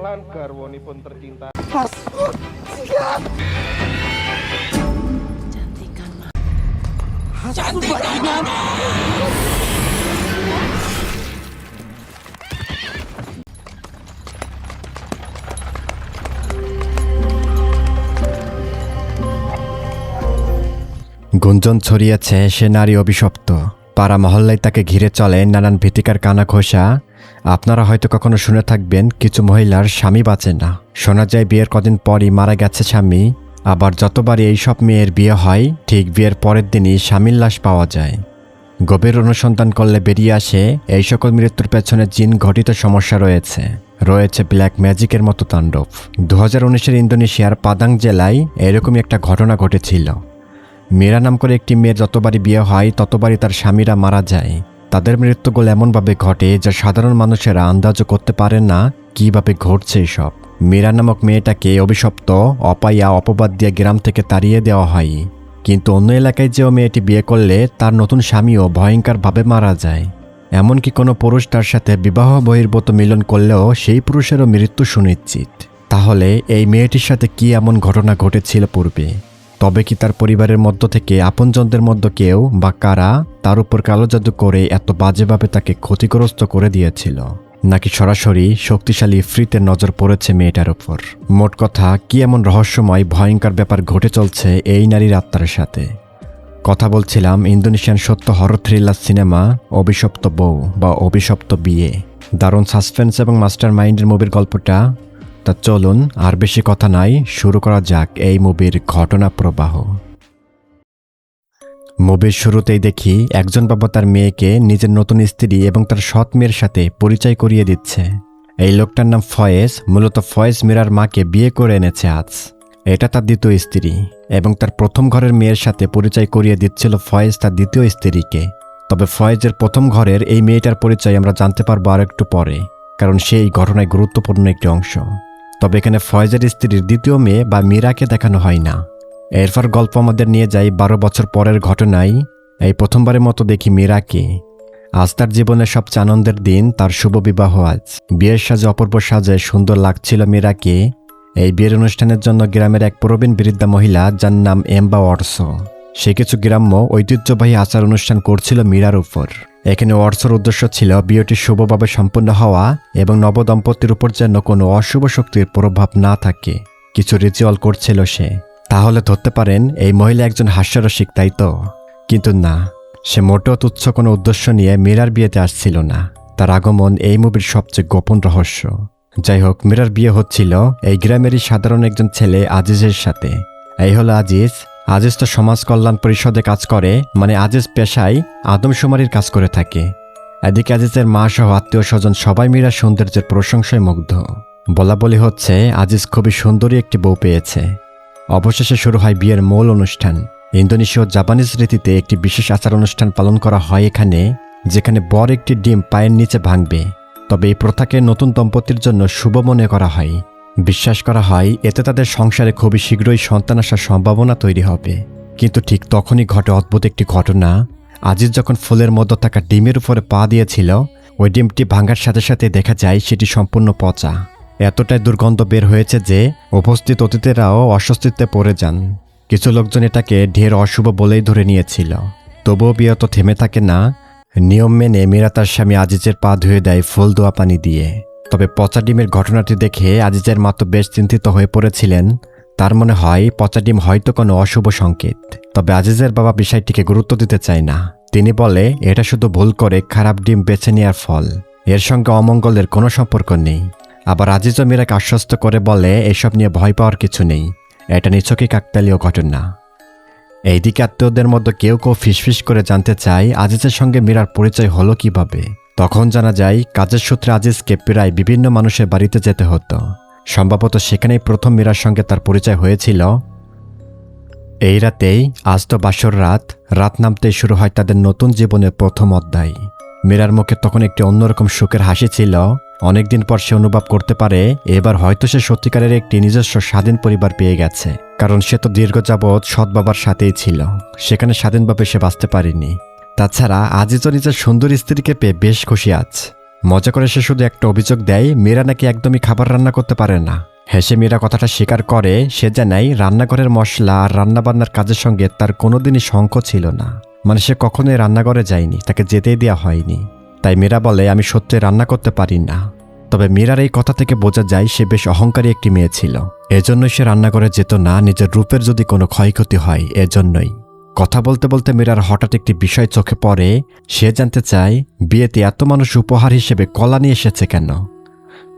langgar wonipun tercinta. গুঞ্জন ছড়িয়েছে সে নারী অভিশপ্ত। পাড়া মহল্লায় তাকে ঘিরে চলে নানান ভীতিকার কানা ঘোষা। আপনারা হয়তো কখনো শুনে থাকবেন কিছু মহিলার স্বামী বাঁচে না, শোনা যায় বিয়ের কদিন পরই মারা গেছে স্বামী। আবার যতবারই এইসব মেয়ের বিয়ে হয় ঠিক বিয়ের পরের দিনই স্বামীর লাশ পাওয়া যায়। গভীর অনুসন্ধান করলে বেরিয়ে আসে এই সকল মৃত্যুর পেছনে জিন ঘটিত সমস্যা রয়েছে ব্ল্যাক ম্যাজিকের মতো তাণ্ডব। 2019-এর ইন্দোনেশিয়ার পাদাং জেলায় এরকমই একটা ঘটনা ঘটেছিল। মীরা নাম করে একটি মেয়ের যতবারই বিয়ে হয় ততবারই তার স্বামীরা মারা যায়। তাদের মৃত্যুগুলো এমনভাবে ঘটে যা সাধারণ মানুষেরা আন্দাজও করতে পারে না কিভাবে ঘটছে এসব। মীরা নামক মেয়েটাকে অভিশপ্ত অপায়া অপবাদ দিয়ে গ্রাম থেকে তাড়িয়ে দেওয়া হয়। কিন্তু অন্য এলাকায় যেও মেয়েটি বিয়ে করলে তার নতুন স্বামীও ভয়ঙ্করভাবে মারা যায়। এমনকি কোনো পুরুষ তার সাথে বিবাহ বহির্ভূত মিলন করলেও সেই পুরুষেরও মৃত্যু সুনিশ্চিত। তাহলে এই মেয়েটির সাথে কি এমন ঘটনা ঘটেছিল পূর্বে? তবে কি তার পরিবারের মধ্য থেকে আপনজনদের মধ্যে কেউ বা কারা তার উপর কালো জাদু করে এত বাজেভাবে তাকে ক্ষতিগ্রস্ত করে দিয়েছিল, নাকি সরাসরি শক্তিশালী ইফরিতের নজর পড়েছে মেয়েটার উপর? মোট কথা, কি এমন রহস্যময় ভয়ঙ্কর ব্যাপার ঘটে চলছে এই নারীর আত্মার সাথে? কথা বলছিলাম ইন্দোনেশিয়ান সত্য হরর থ্রিলার সিনেমা অভিশপ্ত বউ বা অভিশপ্ত বিয়ে। দারুণ সাসপেন্স এবং মাস্টার মাইন্ডের মুভির গল্পটা। তা চলুন আর বেশি কথা নাই, শুরু করা যাক এই মুভির ঘটনা প্রবাহ। মুভির শুরুতেই দেখি একজন বাবা তার মেয়েকে নিজের নতুন স্ত্রী এবং তার সৎ মেয়ের সাথে পরিচয় করিয়ে দিচ্ছে। এই লোকটার নাম ফয়েজ। মূলত ফয়েজ মীরার মাকে বিয়ে করে এনেছে আজ। এটা তার দ্বিতীয় স্ত্রী এবং তার প্রথম ঘরের মেয়ের সাথে পরিচয় করিয়ে দিচ্ছিল ফয়েজ তার দ্বিতীয় স্ত্রীকে। তবে ফয়েজের প্রথম ঘরের এই মেয়েটার পরিচয় আমরা জানতে পারবো আর একটু পরে, কারণ সেই ঘটনায় গুরুত্বপূর্ণ একটি অংশ। তবে এখানে ফয়েজের স্ত্রীর দ্বিতীয় মেয়ে বা মীরাকে দেখানো হয় না। এরপর গল্প আমাদের নিয়ে যায় 12 বছর পরের ঘটনায়। এই প্রথমবারের মতো দেখি মীরাকে। আজ তার জীবনের সবচেয়ে আনন্দের দিন, তার শুভ বিবাহ আজ। বিয়ের সাজে অপূর্ব সাজে সুন্দর লাগছিল মীরাকে। এই বিয়ের অনুষ্ঠানের জন্য গ্রামের এক প্রবীণ বৃদ্ধা মহিলা যার নাম এম্বা অর্সো, সে কিছু গ্রাম্য ঐতিহ্যবাহী আচার অনুষ্ঠান করছিল মীরার উপর। এখানে অর্সোর উদ্দেশ্য ছিল বিয়েটি শুভভাবে সম্পন্ন হওয়া এবং নবদম্পতির উপর যেন কোনো অশুভ শক্তির প্রভাব না থাকে। কিছু রিচুয়াল করছিল সে। তাহলে ধরতে পারেন এই মহিলা একজন হাস্যরসিক, তাই তো? কিন্তু না, সে মোটেও তুচ্ছ কোনো উদ্দেশ্য নিয়ে মীরার বিয়েতে আসছিল না। তার আগমন এই মুভির সবচেয়ে গোপন রহস্য। যাই হোক, মীরার বিয়ে হচ্ছিল এই গ্রামেরই সাধারণ একজন ছেলে আজিজের সাথে। এই হলো আজিজ। আজিজ তো সমাজ কল্যাণ পরিষদে কাজ করে, মানে আজিজ পেশায় আদমশুমারির কাজ করে থাকে। এদিকে আজিজের মা সহ আত্মীয় স্বজন সবাই মীরার সৌন্দর্যের প্রশংসায় মুগ্ধ। বলা বলি হচ্ছে আজিজ খুবই সুন্দরী একটি বউ পেয়েছে। অবশেষে শুরু হয় বিয়ের মূল অনুষ্ঠান। ইন্দোনেশীয় ও জাপানিজ রীতিতে একটি বিশেষ আচার অনুষ্ঠান পালন করা হয় এখানে, যেখানে বর একটি ডিম পায়ের নিচে ভাঙবে। তবে এই প্রথাকে নতুন দম্পতির জন্য শুভ মনে করা হয়। বিশ্বাস করা হয় এতে তাদের সংসারে খুবই শীঘ্রই সন্তান আসার সম্ভাবনা তৈরি হবে। কিন্তু ঠিক তখনই ঘটে অদ্ভুত একটি ঘটনা। আজিজ যখন ফুলের মধ্যে থাকা ডিমের উপরে পা দিয়েছিল, ওই ডিমটি ভাঙার সাথে সাথে দেখা যায় সেটি সম্পূর্ণ পচা। এতটাই দুর্গন্ধ বের হয়েছে যে উপস্থিত অতিথিরাও অস্বস্তিতে পড়ে যান। কিছু লোকজন এটাকে ঢের অশুভ বলেই ধরে নিয়েছিল। তবুও বিয়ে তো থেমে থাকে না। নিয়ম মেনে মীরা তার স্বামী আজিজের পা ধুয়ে দেয় ফুল দোয়া পানি দিয়ে। তবে পচা ডিমের ঘটনাটি দেখে আজিজের মা তো বেশ চিন্তিত হয়ে পড়েছিলেন। তার মনে হয় পচা ডিম হয়তো কোনো অশুভ সংকেত। তবে আজিজের বাবা বিষয়টিকে গুরুত্ব দিতে চায় না। তিনি বলে এটা শুধু ভুল করে খারাপ ডিম বেছে নেওয়ার ফল, এর সঙ্গে অমঙ্গলের কোনো সম্পর্ক নেই। আবার আজিজও মীরাকে আশ্বস্ত করে বলে এসব নিয়ে ভয় পাওয়ার কিছু নেই, এটা নিছকই কাকতালীয় ঘটনা। এইদিকে আত্মীয়দের মধ্যে কেউ কেউ ফিসফিস করে জানতে চায় আজিজের সঙ্গে মীরার পরিচয় হলো কিভাবে। তখন জানা যায় কাজের সূত্রে আজিজকে প্রায় বিভিন্ন মানুষের বাড়িতে যেতে হতো। সম্ভবত সেখানেই প্রথম মীরার সঙ্গে তার পরিচয় হয়েছিল। এই রাতেই, আজ তো বাসর রাত নামতেই শুরু হয় তাদের নতুন জীবনের প্রথম অধ্যায়। মীরার মুখে তখন একটি অন্যরকম সুখের হাসি ছিল। অনেকদিন পর সে অনুভব করতে পারে এবার হয়তো সে সত্যিকারের একটি নিজস্ব স্বাধীন পরিবার পেয়ে গেছে। কারণ সে তো দীর্ঘ যাবৎ সৎ বাবার সাথেই ছিল, সেখানে স্বাধীনভাবে সে বাঁচতে পারেনি। তাছাড়া আজিজও নিজের সুন্দর স্ত্রীকে পেয়ে বেশ খুশি আছে। মজা করে সে শুধু একটা অভিযোগ দেয় মীরা নাকি একদমই খাবার রান্না করতে পারে না। হেসে মীরা কথাটা স্বীকার করে সে জানায় রান্নাঘরের মশলা আর রান্নাবান্নার কাজের সঙ্গে তার কোনোদিনই শঙ্খ ছিল না। মানে সে কখনোই রান্নাঘরে যায়নি, তাকে যেতেই দেওয়া হয়নি। তাই মীরা বলে আমি সত্যি রান্না করতে পারি না। তবে মীরার এই কথা থেকে বোঝা যায় সে বেশ অহংকারী একটি মেয়ে ছিল। এজন্যই সে রান্নাঘরে যেত না, নিজের রূপের যদি কোনো ক্ষয়ক্ষতি হয় এজন্যই। কথা বলতে বলতে মীরার হঠাৎ একটি বিষয় চোখে পড়ে। সে জানতে চায় বিয়েতে এত মানুষ উপহার হিসেবে কলা নিয়ে এসেছে কেন।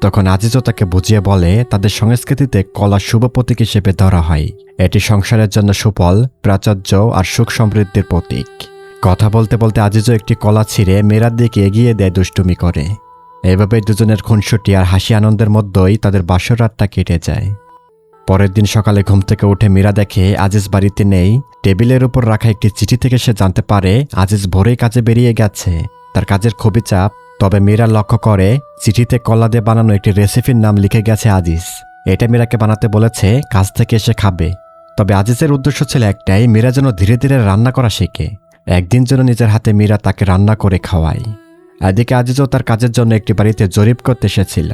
তখন আজিজও তাকে বুঝিয়ে বলে তাদের সংস্কৃতিতে কলা শুভ প্রতীক হিসেবে ধরা হয়। এটি সংসারের জন্য সুফল, প্রাচুর্য আর সুখ সমৃদ্ধির প্রতীক। কথা বলতে বলতে আজিজও একটি কলা ছিঁড়ে মীরার দিকে এগিয়ে দেয় দুষ্টুমি করে। এভাবে দুজনের খুনসুটি আর হাসি আনন্দের মধ্যেই তাদের বাসর রাতটা কেটে যায়। পরের দিন সকালে ঘুম থেকে উঠে মীরা দেখে আজিজ বাড়িতে নেই। টেবিলের উপর রাখা একটি চিঠি থেকে সে জানতে পারে আজিজ ভোরেই কাজে বেরিয়ে গেছে, তার কাজের খুবই চাপ। তবে মীরা লক্ষ্য করে চিঠিতে কলা দিয়ে বানানো একটি রেসিপির নাম লিখে গেছে আজিজ। এটা মীরাকে বানাতে বলেছে, কাজ থেকে এসে খাবে। তবে আজিজের উদ্দেশ্য ছিল একটাই, মীরা যেন ধীরে ধীরে রান্না করা শেখে, একদিন যেন নিজের হাতে মীরা তাকে রান্না করে খাওয়ায়। এদিকে আজিজও তার কাজের জন্য একটি বাড়িতে জরিপ করতে এসেছিল।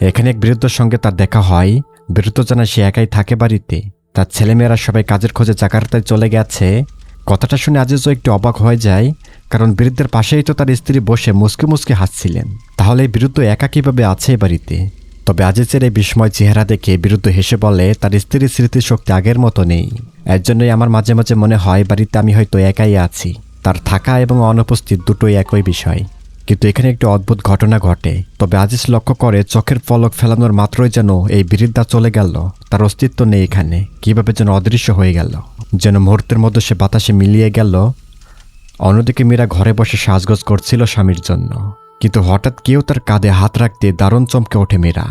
এখানে এক বৃদ্ধর সঙ্গে তার দেখা হয়। বৃদ্ধ জানায় সে একাই থাকে বাড়িতে, তার ছেলেমেয়েরা সবাই কাজের খোঁজে জাকার্তায় চলে গেছে। কথাটা শুনে আজিজও একটু অবাক হয়ে যায়, কারণ বৃদ্ধের পাশেই তো তার স্ত্রী বসে মুসকে মুসকে হাসছিলেন। তাহলে এই বৃদ্ধ একা কিভাবে আছে এই বাড়িতে? তবে আজিজের এই বিস্ময় চেহারা দেখে বৃদ্ধ হেসে বলে তার স্ত্রীর স্মৃতিশক্তি আগের মতো নেই। এর জন্যই আমার মাঝে মাঝে মনে হয় বাড়িতে আমি হয়তো একাই আছি। তার থাকা এবং অনুপস্থিত দুটোই একই বিষয়। কিন্তু এখানে একটি অদ্ভুত ঘটনা ঘটে। তবে আজিজ লক্ষ্য করে চোখের পলক ফেলানোর মাত্রই যেন এই বৃদ্ধা চলে গেল, তার অস্তিত্ব নেই এখানে, কিভাবে যেন অদৃশ্য হয়ে গেল, যেন মুহূর্তের মধ্যে সে বাতাসে মিলিয়ে গেল। অন্যদিকে মীরা ঘরে বসে সাজগোজ করছিল স্বামীর জন্য, কিন্তু হঠাৎ কেউ তার কাঁধে হাত রাখতে দারুণ চমকে ওঠে মীরা।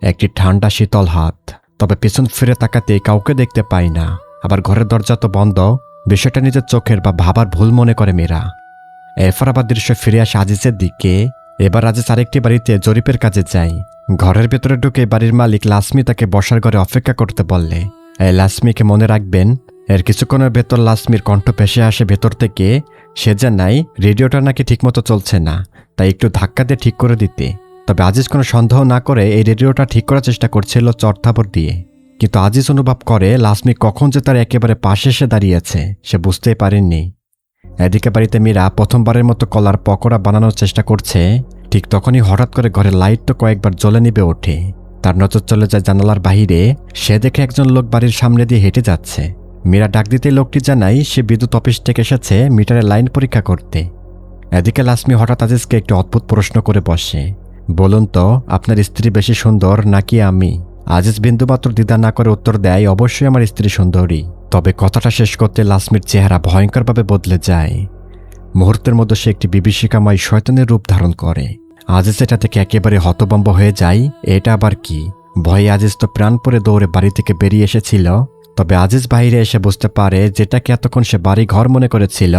একটি ঠান্ডা শীতল হাত। তবে পেছন ফিরে তাকাতে কাউকে দেখতে পায় না। আবার ঘরের দরজা তো বন্ধ। বিষয়টা নিজের চোখের বা ভাবার ভুল মনে করে মীরা। এরপর আবার দৃশ্য ফিরে আসে আজিজের দিকে। এবার আজিজ আরেকটি বাড়িতে জরিপের কাজে যায়। ঘরের ভেতরে ঢুকে বাড়ির মালিক লাসমি তাকে বসার ঘরে অপেক্ষা করতে বললে, এই লাসমিকে মনে রাখবেন। এর কিছুক্ষণের ভেতর লাসমির কণ্ঠ ভেসে আসে ভেতর থেকে। সে জানায় রেডিওটা নাকি ঠিকমতো চলছে না, তাই একটু ধাক্কা দিয়ে ঠিক করে দিতে। তবে আজিজ কোনো সন্দেহ না করে এই রেডিওটা ঠিক করার চেষ্টা করছিল চড়থাপড় দিয়ে। কিন্তু আজিজ অনুভব করে লাসমি কখন যে তার একেবারে পাশে এসে দাঁড়িয়েছে সে বুঝতেই পারেননি। এদিকে বাড়িতে মীরা প্রথমবারের মতো কলার পকোড়া বানানোর চেষ্টা করছে। ঠিক তখনই হঠাৎ করে ঘরের লাইট তো কয়েকবার জ্বলে নিভে ওঠে। তার নজর চলে যায় জানালার বাহিরে। সে দেখে একজন লোক বাড়ির সামনে দিয়ে হেঁটে যাচ্ছে। মীরা ডাক দিতে লোকটি জানায় সে বিদ্যুৎ অফিস থেকে এসেছে মিটারের লাইন পরীক্ষা করতে। এদিকে লাসমি হঠাৎ আজিজকে একটি অদ্ভুত প্রশ্ন করে বসে, বলুন তো আপনার স্ত্রী বেশি সুন্দর নাকি আমি? আজিজ বিন্দুমাত্র দ্বিধা না করে উত্তর দেয়, অবশ্যই আমার স্ত্রী সুন্দরী। তবে কথাটা শেষ করতে লাসমির চেহারা ভয়ঙ্করভাবে বদলে যায়। মুহূর্তের মধ্যে সে একটি বিভীষিকাময় শয়তানের রূপ ধারণ করে। আজিজ এটা থেকে একেবারে হতভম্ব হয়ে যায়। এটা আবার কি? ভয়ে আজিজ তো প্রাণ পরে দৌড়ে বাড়ি থেকে বেরিয়ে এসেছিল। তবে আজিজ বাইরে এসে বুঝতে পারে যেটাকে এতক্ষণ সে বাড়ি ঘর মনে করেছিল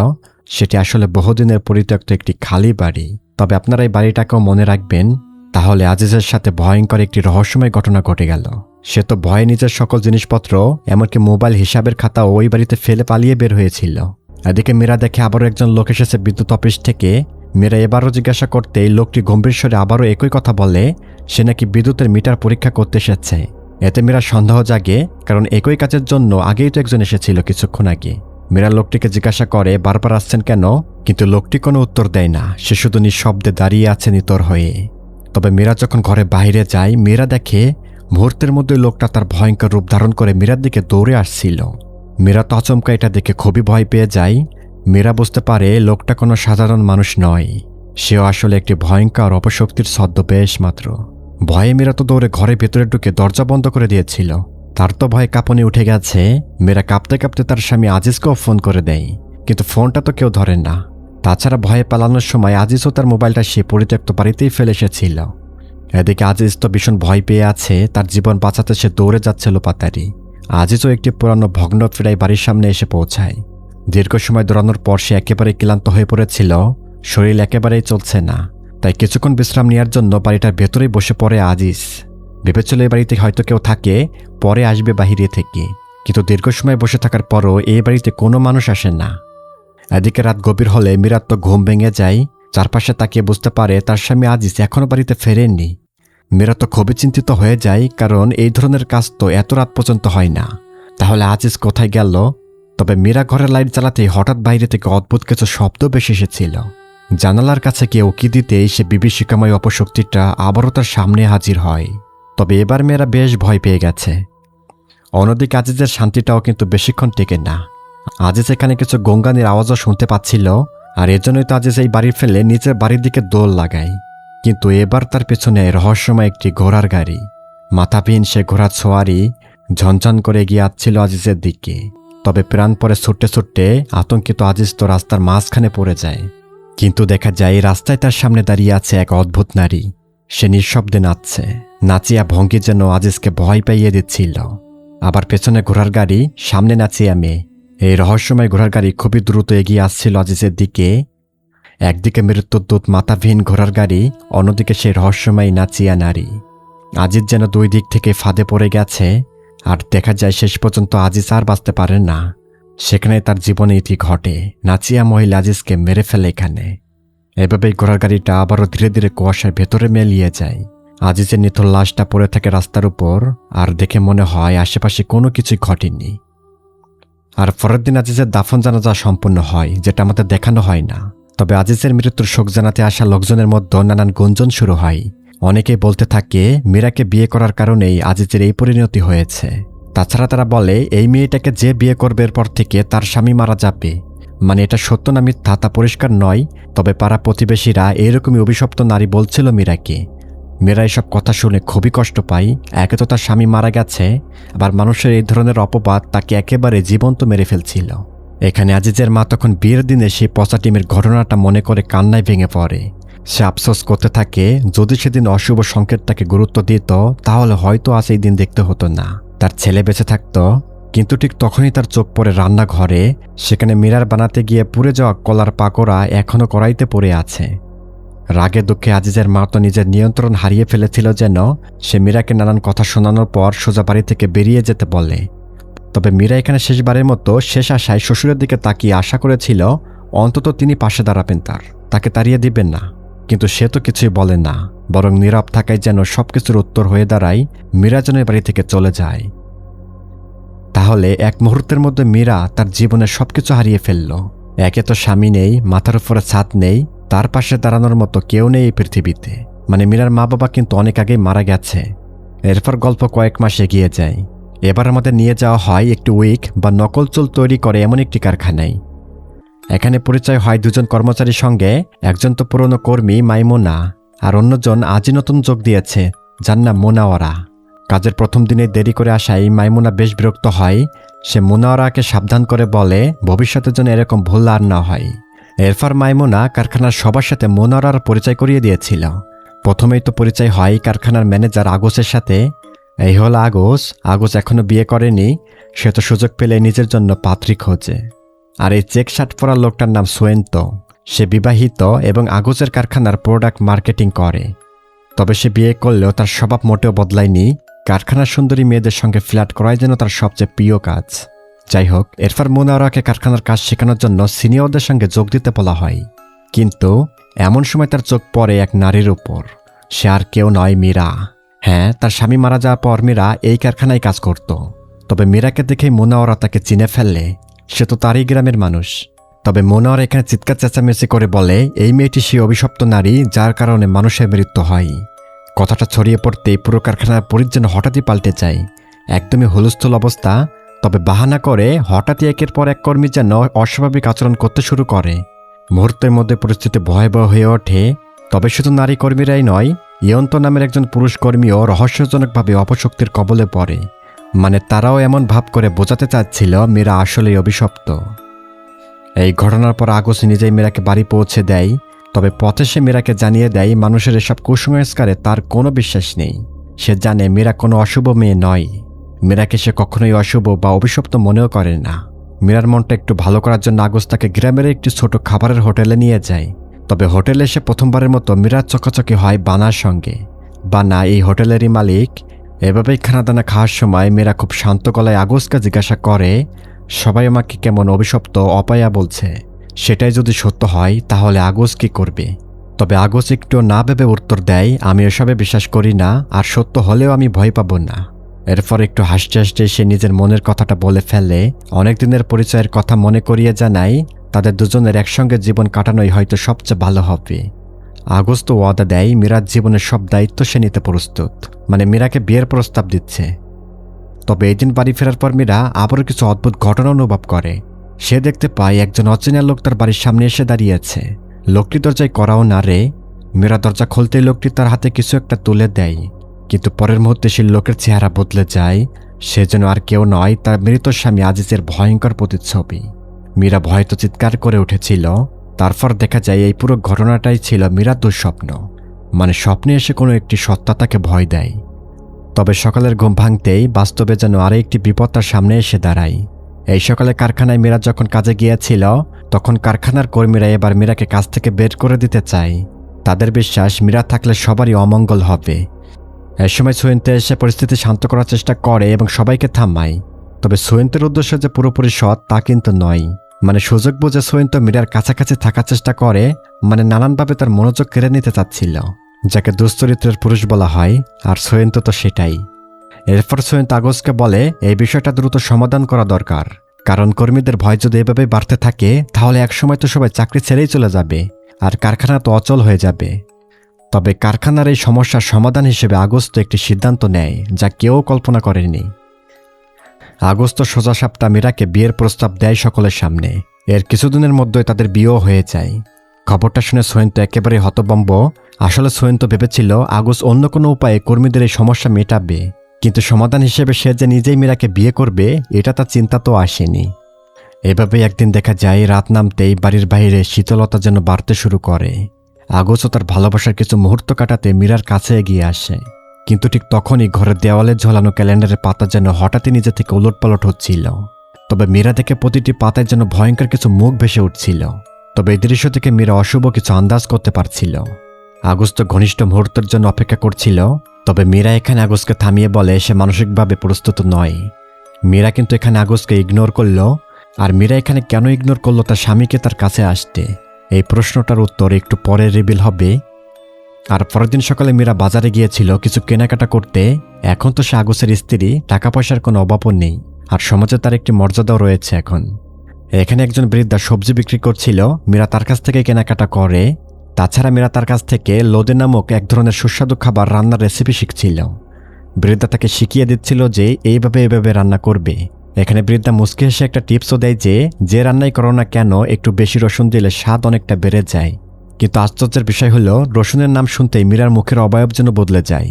সেটি আসলে বহুদিনের পরিত্যক্ত একটি খালি বাড়ি। তবে আপনারা এই বাড়িটাকেও মনে রাখবেন। তাহলে আজিজের সাথে ভয়ঙ্কর একটি রহস্যময় ঘটনা ঘটে গেল। সে তো ভয়ে নিজের সকল জিনিসপত্র এমনকি মোবাইল হিসাবের খাতা ওই বাড়িতে ফেলে পালিয়ে বের হয়েছিল। এদিকে মীরা দেখে আবারও একজন লোক এসেছে বিদ্যুৎ অফিস থেকে। মীরা এবারও জিজ্ঞাসা করতে এই লোকটি গম্ভীর স্বরে আবারও একই কথা বলে, সে নাকি বিদ্যুতের মিটার পরীক্ষা করতে এসেছে। এতে মীরা সন্দেহ জাগে, কারণ একই কাজের জন্য আগেই তো একজন এসেছিল কিছুক্ষণ আগে। মীরা লোকটিকে জিজ্ঞাসা করে বারবার আসছেন কেন, কিন্তু লোকটি কোনো উত্তর দেয় না। সে শুধু নিঃশব্দে দাঁড়িয়ে আছে নিতর হয়ে। তবে মীরা যখন ঘরে বাইরে যায় মীরা দেখে মুহূর্তের মধ্যে লোকটা তার ভয়ঙ্কর রূপ ধারণ করে মীরার দিকে দৌড়ে আসছিল। মীরা তো আচমকা এটা দেখে খুবই ভয় পেয়ে যায়। মীরা বুঝতে পারে লোকটা কোনো সাধারণ মানুষ নয়, সেও আসলে একটি ভয়ঙ্কর অপশক্তির ছদ্মবেশ মাত্র। ভয়ে মীরা তো দৌড়ে ঘরের ভেতরে ঢুকে দরজা বন্ধ করে দিয়েছিল। তার তো ভয়ে কাঁপুনি উঠে গেছে। মীরা কাঁপতে কাঁপতে তার স্বামী আজিজকেও ফোন করে দেয়, কিন্তু ফোনটা তো কেউ ধরে না। তাছাড়া ভয়ে পালানোর সময় আজিজও তার মোবাইলটা সে পরিত্যক্ত বাড়িতেই ফেলে এসেছিল। এদিকে আজিজ তো ভীষণ ভয় পেয়ে আছে, তার জীবন বাঁচাতে সে দৌড়ে যাচ্ছে লোপাতারি। আজিজও একটি পুরানো ভগ্ন ফিরাই বাড়ির সামনে এসে পৌঁছায়। দীর্ঘ সময় দৌড়ানোর পর সে একেবারে ক্লান্ত হয়ে পড়েছিল, শরীর একেবারেই চলছে না। তাই কিছুক্ষণ বিশ্রাম নেওয়ার জন্য বাড়িটার ভেতরেই বসে পড়ে আজিজ। ভেবেছিল এই বাড়িতে হয়তো কেউ থাকে, পরে আসবে বাহিরে থেকে। কিন্তু দীর্ঘ সময় বসে থাকার পরও এই বাড়িতে কোনো মানুষ আসে না। এদিকে রাত গভীর হলে মীরার তো ঘুম ভেঙে যায়। চারপাশে তাকিয়ে বুঝতে পারে তার স্বামী আজিজ এখনও বাড়িতে ফেরেননি। মীরা তো খুবই চিন্তিত হয়ে যায়, কারণ এই ধরনের কাজ তো এত রাত পর্যন্ত হয় না। তাহলে আজিজ কোথায় গেল? তবে মীরা ঘরের লাইট জ্বালাতেই হঠাৎ বাইরে থেকে অদ্ভুত কিছু শব্দ বেশি এসেছিল। জানালার কাছে গিয়ে উকি দিতেই সে বিভীষিকাময় অপশক্তিটা আবারও তার সামনে হাজির হয়। তবে এবার মেয়েরা বেশ ভয় পেয়ে গেছে। অন্যদিকে আজিজের শান্তিটাও কিন্তু বেশিক্ষণ টেকে না। আজিজ এখানে কিছু গঙ্গানির আওয়াজও শুনতে পাচ্ছিল, আর এজন্যই তো আজিজ এই বাড়ি ফেলে নিজের বাড়ির দিকে দৌড় লাগায়। কিন্তু এবার তার পেছনে রহস্যময় একটি ঘোড়ার গাড়ি। মাথাবিহীন সে ঘোড়ার ছোয়ারি ঝনঝন করে এগিয়ে আসছিল আজিজের দিকে। তবে প্রাণ পরে ছুটতে ছুটতে আতঙ্কিত আজিজ তো রাস্তার মাঝখানে পড়ে যায়। কিন্তু দেখা যায় রাস্তায় তার সামনে দাঁড়িয়ে আছে এক অদ্ভুত নারী। সে নিঃশব্দে নাচছে, নাচিয়া ভঙ্গি যেন আজিজকে ভয় পাইয়ে দিচ্ছিল। আবার পেছনে ঘোড়ার গাড়ি, সামনে নাচিয়া মেয়ে। এই রহস্যময় ঘোড়ার গাড়ি খুবই দ্রুত এগিয়ে আসছিল আজিজের দিকে। একদিকে মৃত্যুদূত মাথাবিহীন ঘোড়ার গাড়ি, অন্যদিকে সেই রহস্যময় নাচিয়া নারী। আজিজ যেন দুই দিক থেকে ফাঁদে পড়ে গেছে, আর দেখা যায় শেষ পর্যন্ত আজিজ আর বাঁচতে পারে না। সেখানে তার জীবনে ইতি ঘটে, নাচিয়া মহিলা আজিজকে মেরে ফেলে এখানে। এভাবেই ঘোড়ার গাড়িটা আবারও ধীরে ধীরে কুয়াশার ভেতরে মিলিয়ে যায়। আজিজের নিথর লাশটা পড়ে থাকে রাস্তার উপর, আর দেখে মনে হয় আশেপাশে কোনো কিছুই ঘটেনি। আর পরের দিন আজিজের দাফন জানাজা সম্পন্ন হয়, যেটা আমাদের দেখানো হয় না। তবে আজিজের মৃত্যুর শোক জানাতে আসা লোকজনের মধ্যে নানান গুঞ্জন শুরু হয়। অনেকেই বলতে থাকে মীরাকে বিয়ে করার কারণেই আজিজের এই পরিণতি হয়েছে। তাছাড়া তারা বলে এই মেয়েটাকে যে বিয়ে করবে এরপর থেকে তার স্বামী মারা যাবে। মানে এটা সত্য না মিথ্যা তা পরিষ্কার নয়, তবে পাড়া প্রতিবেশীরা এইরকমই অভিশপ্ত নারী বলছিল মীরাকে। মীরা এসব কথা শুনে খুবই কষ্ট পায়। একে তো তার স্বামী মারা গেছে, আবার মানুষের এই ধরনের অপবাদ তাকে একেবারে জীবন্ত মেরে ফেলছিল। এখানে আজিজের মা তখন বিয়ের দিনে সেই পচা টিমের ঘটনাটা মনে করে কান্নায় ভেঙে পড়ে। সে আফসোস করতে থাকে যদি সেদিন অশুভ সংকেতটাকে গুরুত্ব দিত তাহলে হয়তো আজ এই দিন দেখতে হতো না, তার ছেলে বেঁচে থাকতো। কিন্তু ঠিক তখনই তার চোখ পড়ে রান্নাঘরে। সেখানে মীরার বানাতে গিয়ে পুড়ে যাওয়া কলার পাকোড়া এখনও কড়াইতে পড়ে আছে। রাগে দুঃখে আজিজের মা তো নিজের নিয়ন্ত্রণ হারিয়ে ফেলেছিল, যেন সে মীরাকে নানান কথা শোনানোর পর সোজা বাড়ি থেকে বেরিয়ে যেতে বলে। তবে মীরা এখানে শেষবারের মতো শেষ আশায় শ্বশুরের দিকে তাকিয়ে আশা করেছিল অন্তত তিনি পাশে দাঁড়াবেন, তাকে তাড়িয়ে দিবেন না। কিন্তু সে তো কিছুই বলে না, বরং নীরব থাকায় যেন সবকিছুর উত্তর হয়ে দাঁড়ায় মীরা যেন বাড়ি থেকে চলে যায়। তাহলে এক মুহূর্তের মধ্যে মীরা তার জীবনের সবকিছু হারিয়ে ফেলল। একে তো স্বামী নেই, মাথার উপরে ছাদ নেই, তার পাশে দাঁড়ানোর মতো কেউ নেই এই পৃথিবীতে। মানে মীরার মা বাবা কিন্তু অনেক আগেই মারা গেছে। এরপর গল্প কয়েক মাস এগিয়ে যায়। এবার আমাদের নিয়ে যাওয়া হয় একটি উইক বা নকল চুল তৈরি করে এমন একটি কারখানায়। এখানে পরিচয় হয় দুজন কর্মচারীর সঙ্গে। একজন তো পুরনো কর্মী মাইমুনা, আর অন্যজন আজই নতুন যোগ দিয়েছে, যার নাম মুনাওয়ারা। কাজের প্রথম দিনে দেরি করে আসায় মাইমুনা বেশ বিরক্ত হয়। সে মুনাওয়ারাকে সাবধান করে বলে ভবিষ্যতের জন্য এরকম ভুল আর না হয়। এরপর মাইমুনা কারখানার সবার সাথে মুনাওয়ারার পরিচয় করিয়ে দিয়েছিল। প্রথমেই তো পরিচয় হয় কারখানার ম্যানেজার আগোসের সাথে। এই হল আগোস এখনো বিয়ে করেনি। সে তো সুযোগ পেলে নিজের জন্য পাত্রী খোঁজে। আর এই চেক শার্ট পরা লোকটার নাম সোয়েন্ত। সে বিবাহিত এবং আগোসের কারখানার প্রোডাক্ট মার্কেটিং করে। তবে সে বিয়ে করলেও তার স্বভাব মোটেও বদলায়নি। কারখানার সুন্দরী মেয়েদের সঙ্গে ফ্ল্যাট করাই যেন তার সবচেয়ে প্রিয় কাজ। যাই হোক, এরপর মুনাওয়ারাকে কারখানার কাজ শেখানোর জন্য সিনিয়রদের সঙ্গে যোগ দিতে বলা হয়। কিন্তু এমন সময় তার চোখ পড়ে এক নারীর উপর। সে আর কেউ নয়, মীরা। হ্যাঁ, তার স্বামী মারা যাওয়ার পর মীরা এই কারখানায় কাজ করত। তবে মীরাকে দেখেই মুনাওয়ারা তাকে চিনে ফেললে। সে তো তারই গ্রামের মানুষ। তবে মুনাওয়ারা এখানে চিৎকার চেঁচামেচি করে বলে এই মেয়েটি সেই অভিশপ্ত নারী যার কারণে মানুষের মৃত্যু হয়। কথাটা ছড়িয়ে পড়তেই পুরো কারখানার পরিচ্ছন্ন হঠাৎই পাল্টে যায়। একদমই হুলস্থুল অবস্থা। তবে বাহানা করে হঠাৎই একের পর এক কর্মী যেন অস্বাভাবিক আচরণ করতে শুরু করে। মুহূর্তের মধ্যে পরিস্থিতি ভয়াবহ হয়ে ওঠে। তবে শুধু নারী কর্মীরাই নয়, ইয়ন্ত নামের একজন পুরুষ কর্মীও রহস্যজনকভাবে অপশক্তির কবলে পড়ে। মানে তারাও এমন ভাব করে বোঝাতে চাচ্ছিল মীরা আসলেই অভিশপ্ত। এই ঘটনার পর আগোস নিজেই মীরাকে বাড়ি পৌঁছে দেয়। তবে পথে সে মীরাকে জানিয়ে দেয় মানুষের এসব কুসংস্কারে তার কোনো বিশ্বাস নেই। সে জানে মীরা কোনো অশুভ মেয়ে নয়। মীরাকে সে কখনোই অশুভ বা অভিশপ্ত মনেও করে না। মীরার মনটা একটু ভালো করার জন্য আগোস তাকে গ্রামের একটি ছোট খাবারের হোটেলে নিয়ে যায়। তবে হোটেলে এসে প্রথমবারের মতো মীরার চোখাচোখি হয় বানার সঙ্গে। বানা এই হোটেলেরই মালিক। এভাবেই খানাদানা খাওয়ার সময় মীরা খুব শান্ত গলায় আগোসকে জিজ্ঞাসা করে সবাই আমাকে কেমন অভিশপ্ত অপায়া বলছে। সেটাই যদি সত্য হয় তাহলে আগোস কি করবে। তবে আগস্ট একটু না ভেবে উত্তর দেয়, আমি এসবে বিশ্বাস করি না, আর সত্য হলেও আমি ভয় পাব না। এরপর একটু হাসতে হাসতে সে নিজের মনের কথাটা বলে ফেলে, অনেক দিনের পরিচয়ের কথা মনে করিয়ে জানাই তাদের দুজনের একসঙ্গে জীবন কাটানোই হয়তো সবচেয়ে ভালো হবে। আগস্ট ওয়াদা দেয় মীরার জীবনের সব দায়িত্ব সে নিতে প্রস্তুত, মানে মীরাকে বিয়ের প্রস্তাব দিচ্ছে। তবে এই দিন বাড়ি ফেরার পর মীরা আবারও কিছু অদ্ভুত ঘটনা অনুভব করে। সে দেখতে পায় একজন অচেনা লোক তার বাড়ির সামনে এসে দাঁড়িয়েছে। লোকটি দরজায় করাও না রে। মীরা দরজা খুলতেই লোকটি তার হাতে কিছু একটা তুলে দেয়, কিন্তু পরের মুহূর্তে সেই লোকের চেহারা বদলে যায়। সে যেন আর কেউ নয়, তার মৃত স্বামী আজিজের ভয়ঙ্কর প্রতিচ্ছবি। মীরা ভয়তো চিৎকার করে উঠেছিল। তারপর দেখা যায় এই পুরো ঘটনাটাই ছিল মীরার দুঃস্বপ্ন, মানে স্বপ্নে এসে কোনো একটি সত্তা তাকে ভয় দেয়। তবে সকালের ঘুম ভাঙতেই বাস্তবে যেন আরও একটি বিপদ তার সামনে এসে দাঁড়ায়। এই সকালে কারখানায় মীরা যখন কাজে গিয়েছিল, তখন কারখানার কর্মীরা এবার মীরাকে কাজ থেকে বের করে দিতে চায়। তাদের বিশ্বাস মীরা থাকলে সবারই অমঙ্গল হবে। এ সময় সুয়েন্তে এসে পরিস্থিতি শান্ত করার চেষ্টা করে এবং সবাইকে থামায়। তবে সুয়েন্তের উদ্দেশ্য যে পুরোপুরি সৎ তা কিন্তু নয়, মানে সুযোগ বুঝে সুয়েন্ত মীরার কাছাকাছি থাকার চেষ্টা করে, মানে নানানভাবে তার মনোযোগ কেড়ে নিতে চাচ্ছিল, যাকে দুশ্চরিত্রের পুরুষ বলা হয়, আর সুয়েন্ত তো সেটাই। এরপর সুয়েন্ত আগস্টকে বলে এই বিষয়টা দ্রুত সমাধান করা দরকার, কারণ কর্মীদের ভয় যদি এভাবে বাড়তে থাকে তাহলে একসময় তো সবাই চাকরি ছেড়েই চলে যাবে, আর কারখানা তো অচল হয়ে যাবে। তবে কারখানার এই সমস্যার সমাধান হিসেবে আগস্ট একটি সিদ্ধান্ত নেয় যা কেউ কল্পনা করেনি। আগস্ট সোজা সাপটা মীরাকে বিয়ের প্রস্তাব দেয় সকলের সামনে। এর কিছুদিনের মধ্যেই তাদের বিয়েও হয়ে যায়। খবরটা শুনে সোয়েন্ত একেবারে হতভম্ব। আসলে সোয়েন্ত ভেবেছিল আগস্ট অন্য কোনো উপায়ে কর্মীদের এই সমস্যা মেটাবে, কিন্তু সমাধান হিসেবে সে যে নিজেই মীরাকে বিয়ে করবে এটা তার চিন্তা তো আসেনি। এভাবেই একদিন দেখা যায় রাত নামতেই বাড়ির বাইরে শীতলতা যেন বাড়তে শুরু করে। আগস্ট তার ভালোবাসার কিছু মুহূর্ত কাটাতে মীরার কাছে এগিয়ে আসে, কিন্তু ঠিক তখনই ঘরের দেওয়ালে ঝোলানো ক্যালেন্ডারের পাতা যেন হঠাৎই নিজে থেকে উলটপালট হচ্ছিল। তবে মীরা দেখে প্রতিটি পাতায় যেন ভয়ঙ্কর কিছু মুখ ভেসে উঠছিল। তবে এই দৃশ্য থেকে মীরা অশুভ কিছু আন্দাজ করতে পারছিল। আগস্ট ঘনিষ্ঠ মুহূর্তের জন্য অপেক্ষা করছিল, তবে মীরা এখানে আগস্টকে থামিয়ে বলে সে মানসিকভাবে প্রস্তুত নয়। মীরা কিন্তু এখানে আগস্টকে ইগনোর করল, আর মীরা এখানে কেন ইগনোর করলো তার স্বামীকে তার কাছে আসতে, এই প্রশ্নটার উত্তর একটু পরে রিভিল হবে। আর পরের দিন সকালে মীরা বাজারে গিয়েছিল কিছু কেনাকাটা করতে। এখন তো সে আগস্টের স্ত্রী, টাকা পয়সার কোনো অভাবও নেই, আর সমাজে তার একটি মর্যাদাও রয়েছে। এখন এখানে একজন বৃদ্ধা সবজি বিক্রি করছিল, মীরা তার কাছ থেকে কেনাকাটা করে। তাছাড়া মীরা তার কাছ থেকে লোদে নামক এক ধরনের সুস্বাদু খাবার রান্নার রেসিপি শিখছিল। বৃদ্ধা তাকে শিখিয়ে দিচ্ছিল যে এইভাবে রান্না করবে। এখানে বৃদ্ধা মুচকি হেসে একটা টিপসও দেয় যে রান্নাই করো না কেন একটু বেশি রসুন দিলে স্বাদ অনেকটা বেড়ে যায়। কিন্তু আশ্চর্যের বিষয় হলো রসুনের নাম শুনতেই মীরার মুখের অবয়ব যেন বদলে যায়।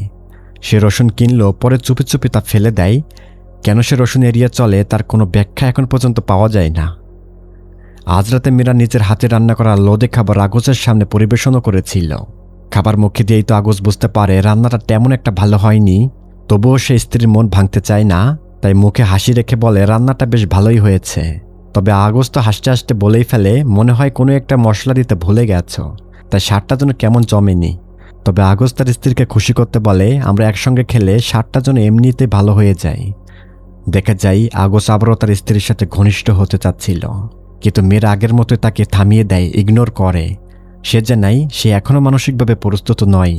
সে রসুন কিনলো, পরে চুপি চুপি তা ফেলে দেয়। কেন সে রসুন এড়িয়ে চলে তার কোনো ব্যাখ্যা এখন পর্যন্ত পাওয়া যায় না। আজ রাতে মীরা নিজের হাতে রান্না করা লোদে খাবার আগস্টের সামনে পরিবেশনও করেছিল। খাবার মুখে দিয়েই তো আগস্ট বুঝতে পারে রান্নাটা তেমন একটা ভালো হয়নি, তবুও সে স্ত্রীর মন ভাঙতে চায় না, তাই মুখে হাসি রেখে বলে রান্নাটা বেশ ভালোই হয়েছে। তবে আগস্ট হাসতে হাসতে বলেই ফেলে মনে হয় কোনো একটা মশলা দিতে ভুলে গেছ, তাই স্বাদটা যেন কেমন জমেনি। তবে আগস্ট তার স্ত্রীকে খুশি করতে বলে আমরা একসঙ্গে খেলে স্বাদটা যেন এমনিতেই ভালো হয়ে যায়। দেখা যায় আগস্ট আবারও তার স্ত্রীর সাথে ঘনিষ্ঠ হতে চাচ্ছিল, কিন্তু মেয়ের আগের মতোই তাকে থামিয়ে দেয়, ইগনোর করে। সে জানায় সে এখনও মানসিকভাবে প্রস্তুত নয়।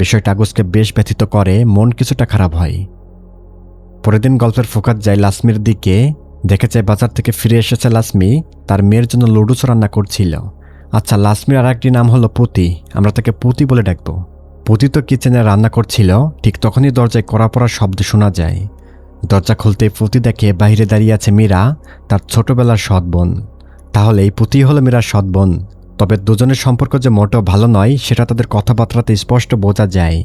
বিষয়টা আগস্টকে বেশ ব্যথিত করে, মন কিছুটা খারাপ হয়। পরের দিন গল্পের ফোকাস যায় লাসমির দিকে। দেখা যায় বাজার থেকে ফিরে এসেছে লাসমি, তার মেয়ের জন্য লুডুস রান্না করছিল। আচ্ছা, লাসমির আর একটি নাম হলো পুতি, আমরা তাকে পুতি বলে ডাকবো। পুতি তো কিচেনে রান্না করছিল, ঠিক তখনই দরজায় কড়া পড়ার শব্দ শোনা যায়। দরজা খুলতেই পুতি দেখে বাইরে দাঁড়িয়ে আছে মীরা, তার ছোটবেলার সৎ বোন। তাহলে এই পুতি হলো মীরার সৎ বোন। তবে দুজনের সম্পর্ক যে মোটেও ভালো নয় সেটা তাদের কথাবার্তাতে স্পষ্ট বোঝা যায়।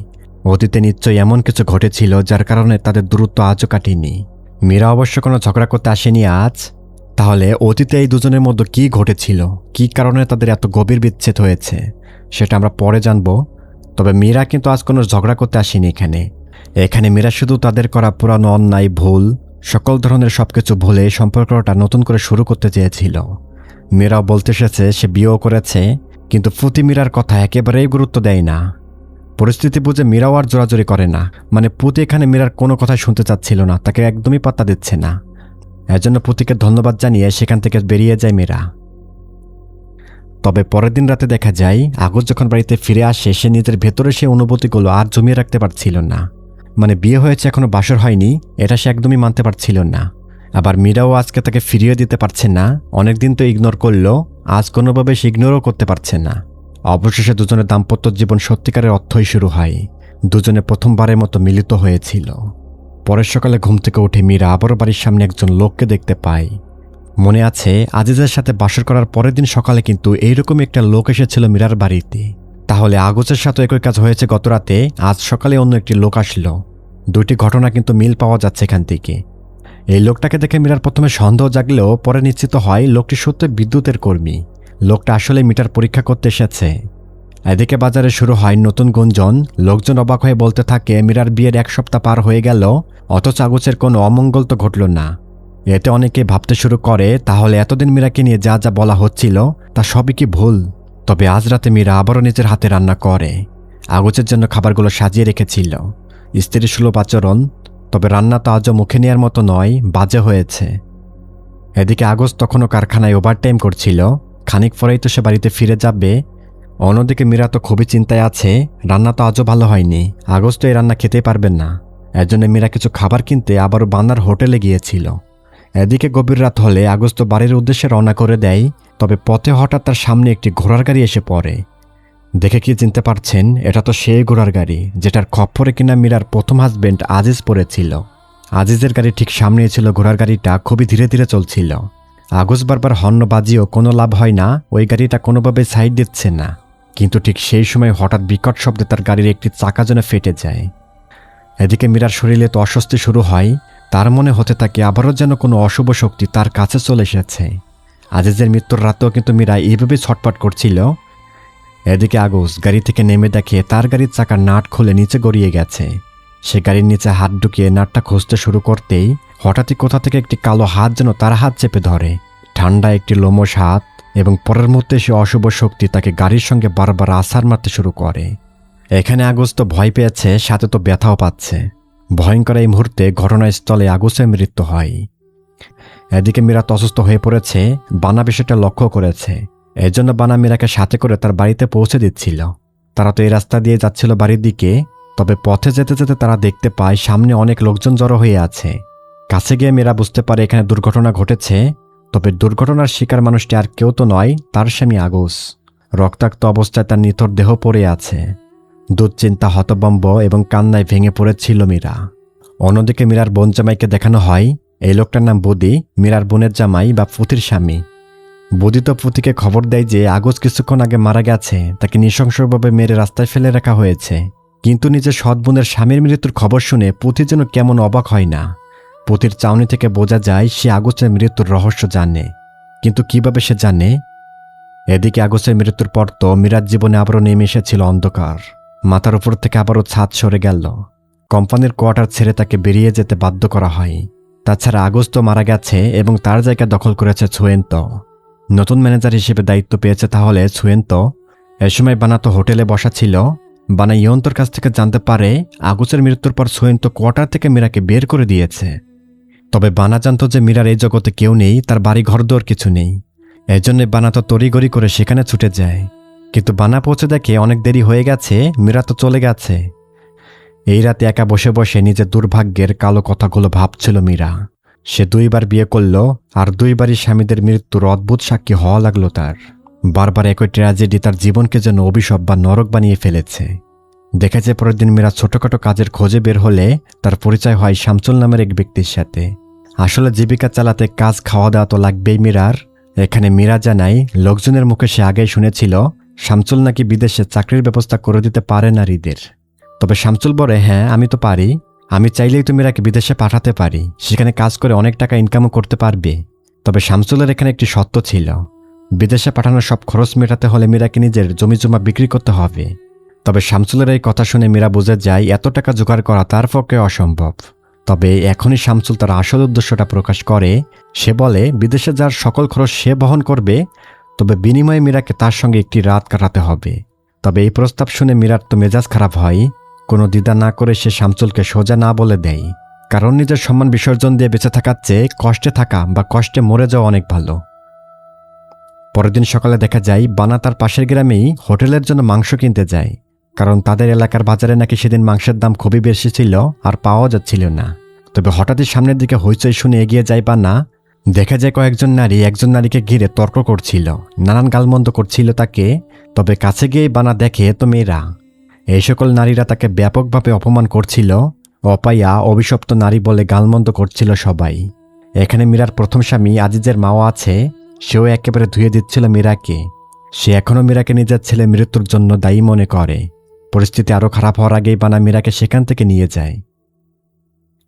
অতীতে নিশ্চয়ই এমন কিছু ঘটেছিল যার কারণে তাদের দূরত্ব আজও কাটেনি। মীরা অবশ্য কোনো ঝগড়া করতে আসেনি আজ। তাহলে অতীতে এই দুজনের মধ্যে কী ঘটেছিল, কী কারণে তাদের এত গভীর বিচ্ছেদ হয়েছে সেটা আমরা পরে জানব। তবে মীরা কিন্তু আজ কোনো ঝগড়া করতে আসেনি এখানে মীরা শুধু তাদের করা পুরানো অন্যায়, ভুল, সকল ধরনের সবকিছু ভুলে সম্পর্কটা নতুন করে শুরু করতে চেয়েছিল। মীরাও বলতে এসেছে সে বিয়েও করেছে, কিন্তু পুতি মীরার কথা একেবারেই গুরুত্ব দেয় না। পরিস্থিতি বুঝে মীরাও আর জোরাজোরি করে না, মানে পুতি এখানে মীরার কোনো কথাই শুনতে চাচ্ছিল না, তাকে একদমই পাত্তা দিচ্ছে না। এজন্য পুতিকে ধন্যবাদ জানিয়ে সেখান থেকে বেরিয়ে যায় মীরা। তবে পরের দিন রাতে দেখা যায় আগস্ট যখন বাড়িতে ফিরে আসে সে নিজের ভেতরে সেই অনুভূতিগুলো আর জমিয়ে রাখতে পারছিল না। মানে বিয়ে হয়েছে এখনো বাসর হয়নি এটা সে একদমই মানতে পারছিল না। আবার মীরাও আজকে তাকে ফিরিয়ে দিতে পারছে না, অনেকদিন তো ইগনোর করলো, আজ কোনোভাবে সে ইগনোরও করতে পারছে না। অবশেষে দুজনের দাম্পত্য জীবন সত্যিকারের অর্থই শুরু হয়। দুজনে প্রথমবারের মতো মিলিত হয়েছিল। পরের সকালে ঘুম থেকে উঠে মীরা আবারও বাড়ির সামনে একজন লোককে দেখতে পায়। মনে আছে আজিজের সাথে বাসর করার পরের দিন সকালে কিন্তু এইরকম একটা লোক এসেছিল মীরার বাড়িতে। তাহলে আগস্টের সাথে একই কাজ হয়েছে গত রাতে, আজ সকালে অন্য একটি লোক আসলো। দুইটি ঘটনা কিন্তু মিল পাওয়া যাচ্ছে এখান থেকে। এই লোকটাকে দেখে মীরার প্রথমে সন্দেহ জাগলেও পরে নিশ্চিত হয় লোকটি সত্য বিদ্যুতের কর্মী। লোকটা আসলে মিটার পরীক্ষা করতে এসেছে। এদিকে বাজারে শুরু হয় নতুন গুঞ্জন। লোকজন অবাক হয়ে বলতে থাকে মীরার বিয়ের 1 সপ্তাহ পার হয়ে গেল, অথচ আগস্টের কোনো অমঙ্গল তো ঘটল না। এতে অনেকে ভাবতে শুরু করে তাহলে এতদিন মীরাকে নিয়ে যা যা বলা হচ্ছিল তা সবই কি ভুল। তবে আজ রাতে মীরা আবারও নিজের হাতে রান্না করে। আগস্টের জন্য খাবারগুলো সাজিয়ে রেখেছিল। স্ত্রীর সুলভ আচরণ, তবে রান্না তো আজও মুখে নেওয়ার মতো নয়, বাজে হয়েছে। এদিকে আগস্ট তখনও কারখানায় ওভারটাইম করছিল। খানিক পরেই তো সে বাড়িতে ফিরে যাবে। অন্যদিকে মীরা তো খুবই চিন্তায় আছে, রান্না তো আজও ভালো হয়নি, আগস্ট তো এই রান্না খেতেই পারবেন না। এর জন্য মীরা কিছু খাবার কিনতে আবারও বান্নার হোটেলে গিয়েছিল। এদিকে গভীর রাত হলে আগস্ট বাড়ির উদ্দেশ্যে রওনা করে দেয়। তবে পথে হঠাৎ তার সামনে একটি ঘোড়ার গাড়ি এসে পড়ে। দেখে কি চিনতে পারছেন? এটা তো সেই ঘোড়ার গাড়ি যেটার খপ্পরে কিনা মীরার প্রথম হাজবেন্ড আজিজ পড়েছিল। আজিজের গাড়ি ঠিক সামনেই ছিল ঘোড়ার গাড়িটা, খুবই ধীরে ধীরে চলছিল। আগস্ট বারবার হর্ন বাজিয়েও কোনো লাভ হয় না, ওই গাড়িটা কোনোভাবে সাইড দিচ্ছে না। কিন্তু ঠিক সেই সময় হঠাৎ বিকট শব্দে তার গাড়ির একটি চাকা যেন ফেটে যায়। এদিকে মীরার শরীরে তো অস্বস্তি শুরু হয়। তার মনে হতে থাকে আবারও যেন কোনো অশুভ শক্তি তার কাছে চলে এসেছে। আজিজের মৃত্যুর রাতেও কিন্তু মীরা এইভাবেই ছটপট করছিল। এদিকে আগস্ট গাড়ি থেকে নেমে দেখে তার গাড়ির চাকার নাট খুলে নিচে গড়িয়ে গেছে। সে গাড়ির নিচে হাত ঢুকিয়ে নাটটা খুঁজতে শুরু করতেই হঠাৎই কোথা থেকে একটি কালো হাত যেন তার হাত চেপে ধরে। ঠান্ডা একটি লোমশ হাত, এবং পরের মুহূর্তে সে অশুভ শক্তি তাকে গাড়ির সঙ্গে বারবার আছাড় মারতে শুরু করে। এখানে আগস্ট তো ভয় পেয়েছে, সাথে তো ব্যথাও পাচ্ছে। ভয়ঙ্কর এই মুহূর্তে ঘটনাস্থলে আগস্টের মৃত্যু হয়। এদিকে মীরা অসুস্থ হয়ে পড়েছে। বানা বিষয়টা লক্ষ্য করেছে। এজন্য বানা মীরাকে সাথে করে তার বাড়িতে পৌঁছে দিচ্ছিল। তারা তো এই রাস্তা দিয়ে যাচ্ছিল বাড়ির দিকে। তবে পথে যেতে যেতে তারা দেখতে পায় সামনে অনেক লোকজন জড়ো হয়ে আছে। কাছে গিয়ে মীরা বুঝতে পারে এখানে দুর্ঘটনা ঘটেছে। তবে দুর্ঘটনার শিকার মানুষটি আর কেউ তো নয়, তার স্বামী আগস্ট। রক্তাক্ত অবস্থায় তার নিথর দেহ পড়ে আছে। দুশ্চিন্তা, হতভম্ব এবং কান্নায় ভেঙে পড়েছিল মীরা। অন্যদিকে মীরার বোন জামাইকে দেখানো হয়। এই লোকটার নাম বুদি, মীরার বোনের জামাই বা পুতির স্বামী। বুদি তো পুতিকে খবর দেয় যে আগস্ট কিছুক্ষণ আগে মারা গেছে, তাকে নৃশংসভাবে মেরে রাস্তায় ফেলে রাখা হয়েছে। কিন্তু নিজের সৎ বোনের স্বামীর মৃত্যুর খবর শুনে পুতি যেন কেমন অবাক হয় না। পুতির চাউনি থেকে বোঝা যায় সে আগস্টের মৃত্যুর রহস্য জানে, কিন্তু কিভাবে সে জানে? এদিকে আগস্টের মৃত্যুর পর তো মীরার জীবনে আবারও নেমে এসেছিল অন্ধকার। মাথার উপর থেকে আবারও ছাদ সরে গেল। কোম্পানির কোয়ার্টার ছেড়ে তাকে বেরিয়ে যেতে বাধ্য করা হয়। তাছাড়া আগস্ট মারা গেছে এবং তার জায়গা দখল করেছে ছুয়েন্ত। নতুন ম্যানেজার হিসেবে দায়িত্ব পেয়েছে তাহলে ছুয়েন্ত। এ সময় বানা তো হোটেলে বসা ছিল। বানা ইয়ন্তর কাছ থেকে জানতে পারে আগস্টের মৃত্যুর পর ছুয়েন্ত কোয়ার্টার থেকে মীরাকে বের করে দিয়েছে। তবে বানা জানত যে মীরার এই জগতে কেউ নেই, তার বাড়ি ঘরদোর কিছু নেই। এজন্যে বানা তো তড়িঘড়ি করে সেখানে ছুটে যায়। কিন্তু বানা পৌঁছে দেখে অনেক দেরি হয়ে গেছে, মীরা তো চলে গেছে। এই রাতে একা বসে বসে নিজের দুর্ভাগ্যের কালো কথাগুলো ভাবছিল মীরা। সে 2 বার বিয়ে করল, আর 2 বারই স্বামীদের মৃত্যুর অদ্ভুত সাক্ষী হওয়া লাগলো তার। বারবার একই ট্র্যাজেডি তার জীবনকে যেন অভিশাপ বা নরক বানিয়ে ফেলেছে। দেখেছে পরের দিন মীরা ছোটখাটো কাজের খোঁজে বের হলে তার পরিচয় হয় শামসুল নামের এক ব্যক্তির সাথে। আসলে জীবিকা চালাতে কাজ খাওয়া দাওয়া তো লাগবেই মীরার। এখানে মীরা জানায় লোকজনের মুখে সে আগেই শুনেছিল শামসুল নাকি বিদেশে চাকরির ব্যবস্থা করে দিতে পারে নারীদের। তবে শামসুল বলে, হ্যাঁ আমি তো পারি, আমি চাইলেই তো মীরাকে বিদেশে পাঠাতে পারি, সেখানে কাজ করে অনেক টাকা ইনকামও করতে পারবে। তবে শামসুলের এখানে একটি শর্ত ছিল, বিদেশে পাঠানোর সব খরচ মেটাতে হলে মীরাকে নিজের জমি জমা বিক্রি করতে হবে। তবে শামসুলের এই কথা শুনে মীরা বুঝে যায় এত টাকা জোগাড় করা তার পক্ষে অসম্ভব। তবে এখনই শামসুল তার আসল উদ্দেশ্যটা প্রকাশ করে। সে বলে বিদেশে যাওয়ার সকল খরচ সে বহন করবে, তবে বিনিময়ে মীরাকে তার সঙ্গে একটি রাত কাটাতে হবে। তবে এই প্রস্তাব শুনে মীরার তো মেজাজ খারাপ হয়। কোনো দ্বিধা না করে সে শামসুলকে সোজা না বলে দেয়, কারণ নিজের সম্মান বিসর্জন দিয়ে বেঁচে থাকার চেয়ে কষ্টে থাকা বা কষ্টে মরে যাওয়া অনেক ভালো। পরের দিন সকালে দেখা যায় বানা তার পাশের গ্রামেই হোটেলের জন্য মাংস কিনতে যায়, কারণ তাদের এলাকার বাজারে নাকি সেদিন মাংসের দাম খুবই বেশি ছিল আর পাওয়া যাচ্ছিল না। তবে হঠাৎই সামনের দিকে হইচই শুনে এগিয়ে যায় বানা। দেখা যায় কয়েকজন নারী একজন নারীকে ঘিরে তর্ক করছিল, নানান গালমন্দ করছিল তাকে। তবে কাছে গিয়ে বানা দেখে তো মেয়েরা। এই সকল নারীরা তাকে ব্যাপকভাবে অপমান করছিল, অপায়া অভিশপ্ত নারী বলে গালমন্দ করছিল সবাই। এখানে মীরার প্রথম স্বামী আজিজের মাও আছে, সেও একেবারে ধুয়ে দিচ্ছিল মীরাকে। সে এখনও মীরাকে নিজের ছেলে মৃত্যুর জন্য দায়ী মনে করে। পরিস্থিতি আরও খারাপ হওয়ার আগেই বানা মীরাকে সেখান থেকে নিয়ে যায়।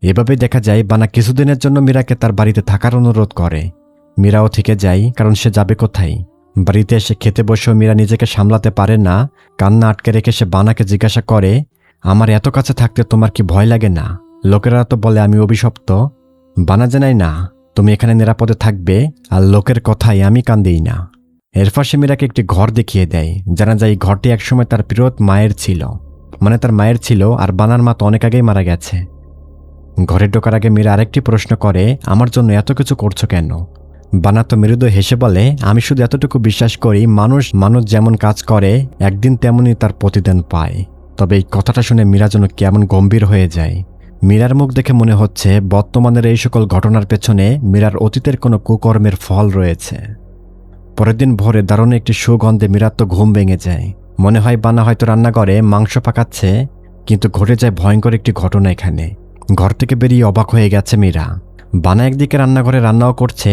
এভাবেই দেখা যায় বানা কিছুদিনের জন্য মীরাকে তার বাড়িতে থাকার অনুরোধ করে। মীরাও থেকে যায়, কারণ সে যাবে কোথায়। বাড়িতে এসে খেতে বসেও মীরা নিজেকে সামলাতে পারে না, কান্না আটকে রেখে সে বানাকে জিজ্ঞাসা করে, আমার এত কাছে থাকতে তোমার কি ভয় লাগে না? লোকেরা তো বলে আমি অভিশপ্ত। বানা জানাই না, তুমি এখানে নিরাপদে থাকবে, আর লোকের কথায় আমি কান দিই না। এরপর সে মীরাকে একটি ঘর দেখিয়ে দেয়। জানা যায় এই ঘরটি একসময় তার প্রিয় মায়ের ছিল, মানে তার মায়ের ছিল, আর বানার মা তো অনেক আগেই মারা গেছে। ঘরে ঢোকার আগে মীরা আরেকটি প্রশ্ন করে, আমার জন্য এত কিছু করছো কেন? বানা তো মৃদু হেসে বলে, আমি শুধু এতটুকু বিশ্বাস করি, মানুষ যেমন কাজ করে একদিন তেমনই তার প্রতিদান পায়। তবে এই কথাটা শুনে মীরা যেন কেমন গম্ভীর হয়ে যায়। মীরার মুখ দেখে মনে হচ্ছে বর্তমানের এই সকল ঘটনার পেছনে মীরার অতীতের কোনো কুকর্মের ফল রয়েছে। পরের দিন ভোরে দারুণ একটি সুগন্ধে মীরার তো ঘুম ভেঙে যায়। মনে হয় বানা হয়তো রান্নাঘরে মাংস পাকাচ্ছে, কিন্তু ঘটে যায় ভয়ঙ্কর একটি ঘটনা এখানে। ঘর থেকে বেরিয়ে অবাক হয়ে গেছে মীরা। বানা একদিকে রান্নাঘরে রান্নাও করছে,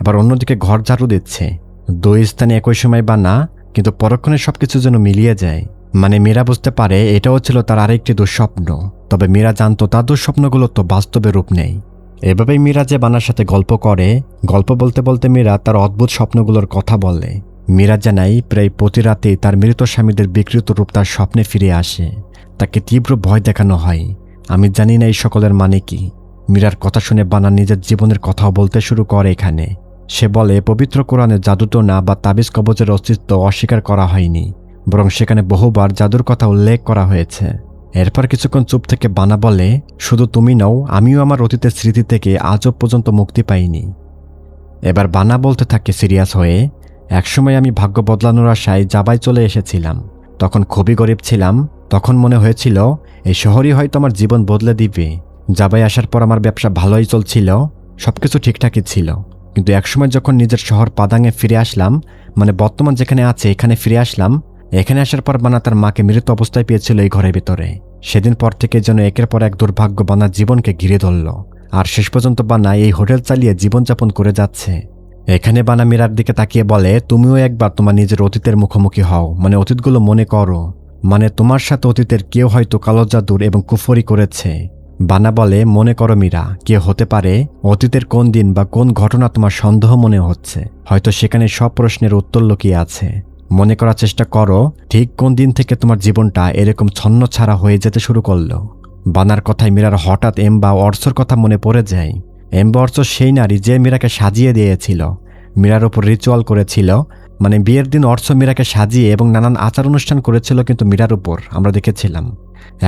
আবার অন্যদিকে ঘর ঝাড়ু দিচ্ছে। দুই স্থানে একই সময় বানা, কিন্তু পরক্ষণে সবকিছু যেন মিলিয়ে যায়। মানে মীরা বুঝতে পারে এটাও ছিল তার আরেকটি দুঃস্বপ্ন। তবে মীরা জানতো তার দুঃস্বপ্নগুলো তো বাস্তবে রূপ নেই। এভাবেই মীরা যে বানার সাথে গল্প করে, গল্প বলতে বলতে মীরা তার অদ্ভুত স্বপ্নগুলোর কথা বলে। মীরা জানাই প্রায় প্রতি রাতেই তার মৃত স্বামীদের বিকৃত রূপ তার স্বপ্নে ফিরে আসে। তাকে তীব্র ভয় দেখানো হয়। আমি জানি না এই সকলের মানে কি। মীরার কথা শুনে বানা নিজের জীবনের কথাও বলতে শুরু করে এখানে। সে বলে পবিত্র কোরআনে জাদুটোনা বা তাবিজ কবজের অস্তিত্ব অস্বীকার করা হয়নি, বরং সেখানে বহুবার জাদুর কথা উল্লেখ করা হয়েছে। এরপর কিছুক্ষণ চুপ থেকে বানা বলে, শুধু তুমি নও, আমিও আমার অতীতের স্মৃতি থেকে আজও পর্যন্ত মুক্তি পাইনি। এবার বানা বলতে থাকে সিরিয়াস হয়ে, একসময় আমি ভাগ্য বদলানোর আশায় জাবায় চলে এসেছিলাম। তখন খুবই গরিব ছিলাম। তখন মনে হয়েছিল এই শহরই হয়তো আমার জীবন বদলে দিবে। জাবায় আসার পর আমার ব্যবসা ভালোই চলছিল, সবকিছু ঠিকঠাকই ছিল। কিন্তু একসময় যখন নিজের শহর পাদাঙে ফিরে আসলাম, মানে বর্তমান যেখানে আছে এখানে ফিরে আসলাম, এখানে আসার পর বানা তার মাকে মৃত অবস্থায় পেয়েছিল এই ঘরের ভিতরে। সেদিন পর থেকে যেন একের পর এক দুর্ভাগ্য বানার জীবনকে ঘিরে ধরল। আর শেষ পর্যন্ত বানা এই হোটেল চালিয়ে জীবনযাপন করে যাচ্ছে। এখানে বানা মীরার দিকে তাকিয়ে বলে, তুমিও একবার তোমার নিজের অতীতের মুখোমুখি হও, মানে অতীতগুলো মনে করো। মানে তোমার সাথে অতীতের কেউ হয়তো কালো জাদুর এবং কুফরি করেছে। বানা বলে, মনে করো মীরা, কে হতে পারে? অতীতের কোন দিন বা কোন ঘটনা তোমার সন্দেহ মনে হচ্ছে? হয়তো সেখানে সব প্রশ্নের উত্তর লুকিয়ে আছে। মনে করার চেষ্টা করো, ঠিক কোন দিন থেকে তোমার জীবনটা এরকম ছন্ন ছাড়া হয়ে যেতে শুরু করলো। বানার কথায় মীরার হঠাৎ এম্বা অর্চর কথা মনে পড়ে যায়। এম্বা অর্চ সেই নারী যে মীরাকে সাজিয়ে দিয়েছিল, মীরার ওপর রিচুয়াল করেছিল। মানে বিয়ের দিন অর্চ মীরাকে সাজিয়ে এবং নানান আচার অনুষ্ঠান করেছিল, কিন্তু মীরার উপর আমরা দেখেছিলাম।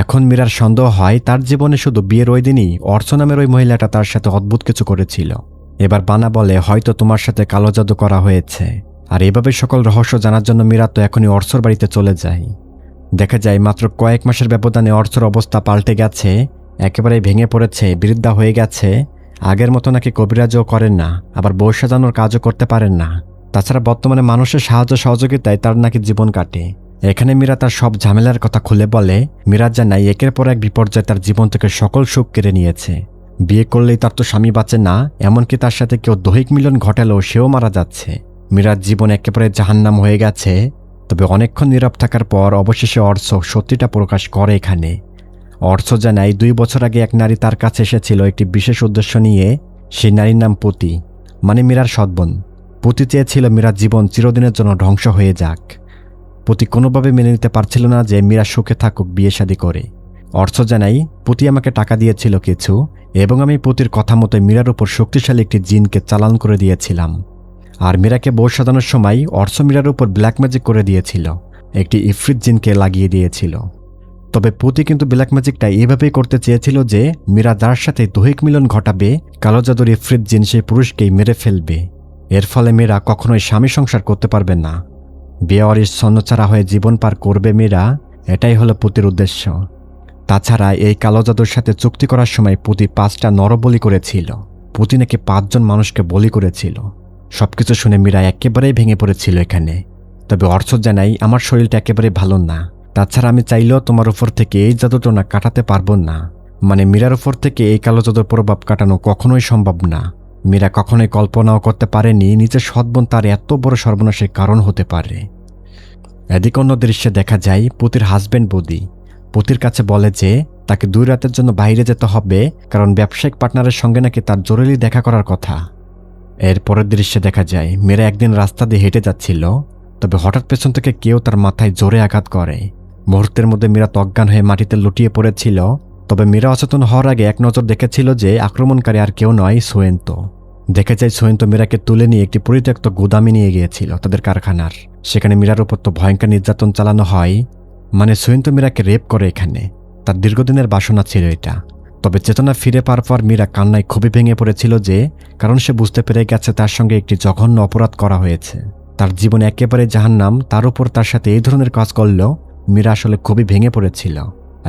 এখন মীরার সন্দেহ হয় তার জীবনে শুধু বিয়ের ওই দিনই অর্চ নামের ওই মহিলাটা তার সাথে অদ্ভুত কিছু করেছিল। এবার বানা বলে, হয়তো তোমার সাথে কালো জাদু করা হয়েছে। আর এভাবে সকল রহস্য জানার জন্য মীরা তো এখনই অর্চর বাড়িতে চলে যায়। দেখা যায় মাত্র কয়েক মাসের ব্যবধানে অর্চর অবস্থা পাল্টে গেছে, একেবারেই ভেঙে পড়েছে, বৃদ্ধা হয়ে গেছে। আগের মতো নাকি কবিরাজও করেন না, আবার বউ সাজানোর কাজও করতে পারেন না। তাছাড়া বর্তমানে মানুষের সাহায্য সহযোগিতায় তার নাকি জীবন কাটে। এখানে মীরা তার সব ঝামেলার কথা খুলে বলে। মীরা জানায় একের পর এক বিপর্যয় তার জীবন থেকে সকল সুখ কেড়ে নিয়েছে। বিয়ে করলেই তার তো স্বামী বাঁচে না, এমনকি তার সাথে কেউ দৈহিক মিলন ঘটালেও সেও মারা যাচ্ছে। মীরার জীবন একেবারে জাহান্নাম হয়ে গেছে। তবে অনেকক্ষণ নীরব থাকার পর অবশেষে অর্চ সত্যিটা প্রকাশ করে এখানে। অর্চ জানায় 2 বছর আগে এক নারী তার কাছে এসেছিল একটি বিশেষ উদ্দেশ্য নিয়ে। সেই নারীর নাম পুতি, মানে মীরার সৎবোন। পুতি চেয়েছিল মীরার জীবন চিরদিনের জন্য ধ্বংস হয়ে যাক। পুতি কোনোভাবে মেনে নিতে পারছিল না যে মীরা সুখে থাকুক বিয়ে শাদী করে। অর্চ জানাই, পুতি আমাকে টাকা দিয়েছিল কিছু, এবং আমি পুতির কথা মতো মীরার উপর শক্তিশালী একটি জিনকে চালান করে দিয়েছিলাম। আর মীরাকে বউ সাজানোর সময় অর্চ মীরার উপর ব্ল্যাক ম্যাজিক করে দিয়েছিল, একটি ইফরিত জিনকে লাগিয়ে দিয়েছিল। তবে পুতি কিন্তু ব্ল্যাক ম্যাজিকটা এভাবেই করতে চেয়েছিল যে মীরা যার সাথে দৈহিক মিলন ঘটাবে, কালো জাদুর ইফরিত জিন সেই পুরুষকেই মেরে ফেলবে। এর ফলে মীরা কখনোই স্বামী সংসার করতে পারবে না। বেওয়ারিশ ছন্নছাড়া হয়ে জীবন পার করবে মীরা, এটাই হলো পুতির উদ্দেশ্য। তাছাড়া এই কালো জাদুর সাথে চুক্তি করার সময় পুতি 5টা নরবলি করেছিল। পুতি নাকি 5 জন মানুষকে বলি করেছিল। সবকিছু শুনে মীরা একেবারেই ভেঙে পড়েছিল এখানে। তবে অর্থ জানাই, আমার শরীরটা একেবারে ভালো না। তাছাড়া আমি চাইলেও তোমার উপর থেকে এই জাদুটোনা কাটাতে পারবো না। মানে মীরার উপর থেকে এই কালো জাদুর প্রভাব কাটানো কখনোই সম্ভব না। মীরা কখনোই কল্পনাও করতে পারেনি নিজের সৎবোন তার এত বড় সর্বনাশের কারণ হতে পারে। এদিকে অন্য দৃশ্যে দেখা যায় পুতির হাজব্যান্ড বদি পুতির কাছে বলে যে তাকে 2 রাতের জন্য বাইরে যেতে হবে, কারণ ব্যবসায়িক পার্টনারের সঙ্গে নাকি তার জরুরি দেখা করার কথা। এর পরের দৃশ্যে দেখা যায় মীরা একদিন রাস্তা দিয়ে হেঁটে যাচ্ছিল, তবে হঠাৎ পেছন থেকে কেউ তার মাথায় জোরে আঘাত করে। মুহূর্তের মধ্যে মীরা অজ্ঞান হয়ে মাটিতে লুটিয়ে পড়েছিল। তবে মীরা অচেতন হওয়ার আগে এক নজর দেখেছিল যে আক্রমণকারী আর কেউ নয়, সোয়েন্ত। দেখে যায় সোয়েন্ত মীরাকে তুলে নিয়ে একটি পরিত্যক্ত গুদামে নিয়ে গিয়েছিল তাদের কারখানার। সেখানে মীরার উপর তো ভয়ঙ্কর নির্যাতন চালানো হয়। মানে সোয়েন্ত মীরাকে রেপ করে এখানে। তার দীর্ঘদিনের বাসনা ছিল এটা। তবে চেতনা ফিরে পাওয়ার পর মীরা কান্নায় খুবই ভেঙে পড়েছিল যে, কারণ সে বুঝতে পেরে গেছে তার সঙ্গে একটি জঘন্য অপরাধ করা হয়েছে। তার জীবন একেবারে জাহান্নাম, তার উপর তার সাথে এই ধরনের কাজ করলেও মীরা আসলে খুবই ভেঙে পড়েছিল।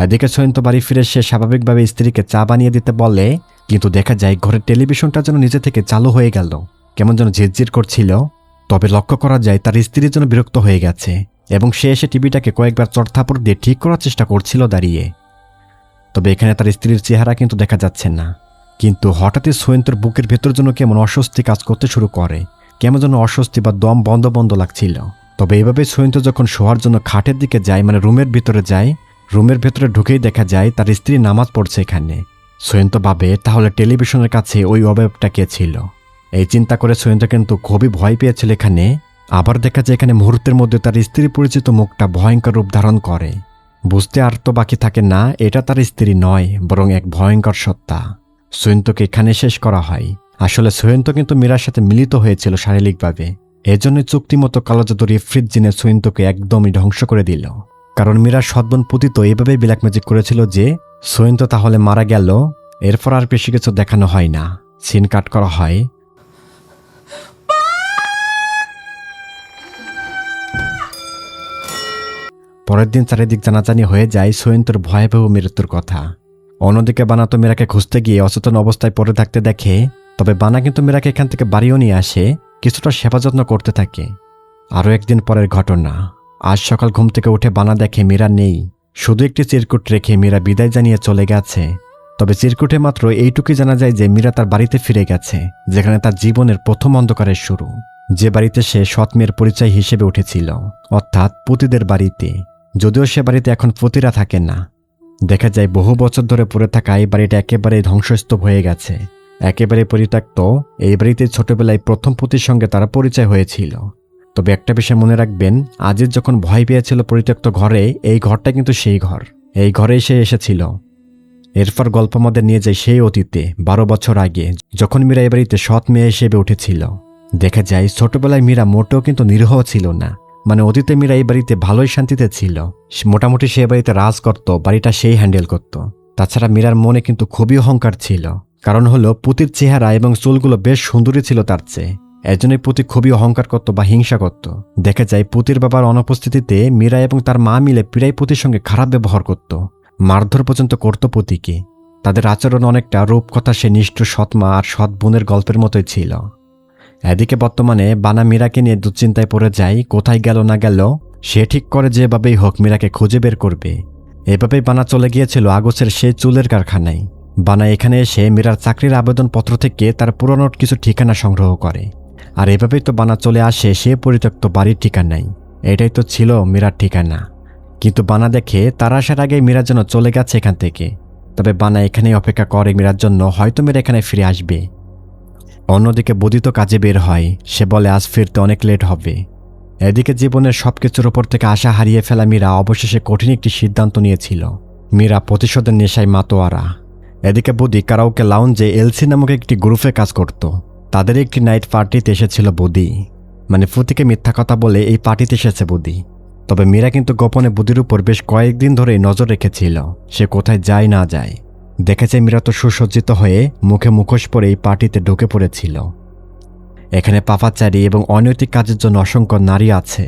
এদিকে সোয়েন্ত বাড়ি ফিরে সে স্বাভাবিকভাবে স্ত্রীকে চা বানিয়ে দিতে বলে, কিন্তু দেখা যায় ঘরের টেলিভিশনটা যেন নিজে থেকে চালু হয়ে গেল, কেমন যেন ঝিরঝির করছিল। তবে লক্ষ্য করা যায় তার স্ত্রীর জন্য বিরক্ত হয়ে গেছে এবং সে এসে টিভিটাকে কয়েকবার চড়থাপড় দিয়ে ঠিক করার চেষ্টা করছিল দাঁড়িয়ে। তবে এখানে তার স্ত্রীর চেহারা কিন্তু দেখা যাচ্ছে না। কিন্তু হঠাৎই সোয়েন্তর বুকের ভেতর যেন কেমন অস্বস্তি কাজ করতে শুরু করে, কেমন যেন অস্বস্তি বা দম বন্ধ বন্ধ লাগছিল। তবে এভাবে সোয়েন্ত যখন শোয়ার জন্য খাটের দিকে যায়, মানে রুমের ভিতরে যায়, রুমের ভেতরে ঢুকেই দেখা যায় তার স্ত্রী নামাজ পড়ছে এখানে। সোয়েন্ত ভাবে তাহলে টেলিভিশনের কাছে ওই অবয়বটা কে ছিল। এই চিন্তা করে সোয়েন্ত কিন্তু খুবই ভয় পেয়েছিল এখানে। আবার দেখা যায় এখানে মুহূর্তের মধ্যে তার স্ত্রী পরিচিত মুখটা ভয়ঙ্কর রূপ ধারণ করে। বুঝতে আর তো বাকি থাকে না এটা তার স্ত্রী নয়, বরং এক ভয়ঙ্কর সত্তা। সোয়েন্তকে এখানে শেষ করা হয়। আসলে সোয়েন্ত কিন্তু মীরার সাথে মিলিত হয়েছিল শারীরিকভাবে। এজন্যই চুক্তিমতো কালো জাদুর ইফরিত জিনে সোয়েন্তকে একদমই ধ্বংস করে দিল। কারণ মীরার সৎবোন পুতি তো এভাবেই ব্ল্যাক ম্যাজিক করেছিল যে সোয়েন্ত তাহলে মারা গেল। এরপর আর বেশি কিছু দেখানো হয় না, সিন কাট করা হয়। পরের দিন চারিদিক জানাজানি হয়ে যায় সোয়েন্তর ভয়াবহ মৃত্যুর কথা। অন্যদিকে বানা তো মীরাকে খুঁজতে গিয়ে অচেতন অবস্থায় পড়ে থাকতে দেখে। তবে বানা কিন্তু মীরাকে এখান থেকে বাড়িও নিয়ে আসে, কিছুটা সেবা যত্ন করতে থাকে। আরও একদিন পরের ঘটনা। আজ সকাল ঘুম থেকে উঠে বানা দেখে মীরা নেই, শুধু একটি চিরকুট রেখে মীরা বিদায় জানিয়ে চলে গেছে। তবে চিরকুটে মাত্র এইটুকুই জানা যায় যে মীরা তার বাড়িতে ফিরে গেছে, যেখানে তার জীবনের প্রথম অন্ধকারের শুরু। যে বাড়িতে সে সৎ মেয়ের পরিচয় হিসেবে উঠেছিল, অর্থাৎ পুতিদের বাড়িতে। যদিও সে বাড়িতে এখন পুতিরা থাকে না। দেখা যায় বহু বছর ধরে পড়ে থাকা এই বাড়িটা একেবারে ধ্বংসস্তূপ হয়ে গেছে, একেবারে পরিত্যক্ত। এই বাড়িতে ছোটবেলায় প্রথম পুতির সঙ্গে তারা পরিচয় হয়েছিল। তবে একটা বিষয় মনে রাখবেন, আজিজ যখন ভয় পেয়েছিল পরিত্যক্ত ঘরে, এই ঘরটা কিন্তু সেই ঘর। এই ঘরেই সে এসেছিল। এরপর গল্প আমাদের নিয়ে যায় সেই অতীতে 12 বছর আগে, যখন মীরা এই বাড়িতে সৎ মেয়ে হিসেবে উঠেছিল। দেখা যায় ছোটবেলায় মীরা মোটেও কিন্তু নিরীহ ছিল না। মানে অতীতে মীরা এই বাড়িতে ভালোই শান্তিতে ছিল। মোটামুটি সে বাড়িতে রাজ করত, বাড়িটা সেই হ্যান্ডেল করত। তাছাড়া মীরার মনে কিন্তু খুবই অহংকার ছিল। কারণ হলো পুতির চেহারা এবং চুলগুলো বেশ সুন্দরী ছিল তার চেয়ে। এজন্যই পুতি খুবই অহংকার করত বা হিংসা করত। দেখা যায় পুতির বাবার অনুপস্থিতিতে মীরা এবং তার মা মিলে প্রায় পুতির সঙ্গে খারাপ ব্যবহার করত, মারধর পর্যন্ত করত পুতিকে। তাদের আচরণ অনেকটা রূপকথা সে নিষ্ঠুর সৎ মা আর সৎ বোনের গল্পের মতোই ছিল। এদিকে বর্তমানে বানা মীরাকে নিয়ে দুশ্চিন্তায় পড়ে যায়, কোথায় গেল না গেল। সে ঠিক করে যেভাবেই হোক মীরাকে খুঁজে বের করবে। এভাবেই বানা চলে গিয়েছিল আগসের সেই চুলের কারখানায়। বানা এখানে এসে মীরার চাকরির আবেদনপত্র থেকে তার পুরনো কিছু ঠিকানা সংগ্রহ করে। আর এভাবেই তো বানা চলে আসে সে পরিত্যক্ত বাড়ির ঠিকানায়। এটাই তো ছিল মীরার ঠিকানা। কিন্তু বানা দেখে তার আসার আগেই মীরা যেন চলে গেছে এখান থেকে। তবে বানা এখানেই অপেক্ষা করে মীরার জন্য, হয়তো মীরা এখানে ফিরে আসবে। অন্যদিকে বদি তো কাজে বের হয়, সে বলে আজ ফিরতে অনেক লেট হবে। এদিকে জীবনের সবকিছুর ওপর থেকে আশা হারিয়ে ফেলা মীরা অবশেষে কঠিন একটি সিদ্ধান্ত নিয়েছিল। মীরা প্রতিশোধের নেশায় মাতোয়ারা। এদিকে বদি কারাওকে লাউঞ্জে এলসি নামক একটি গ্রুপে কাজ করত। তাদের একটি নাইট পার্টিতে এসেছিল বদি। মানে ফুতিকে মিথ্যা কথা বলে এই পার্টিতে এসেছে বদি। তবে মীরা কিন্তু গোপনে বুদির উপর বেশ কয়েকদিন ধরেই নজর রেখেছিল, সে কোথায় যায় না যায়। দেখেছে মীরা তো সুসজ্জিত হয়ে মুখে মুখোশ পরে এই পার্টিতে ঢুকে পড়েছিল। এখানে পাপাচারী এবং অনৈতিক কাজের জন্য অসংখ্য নারী আছে,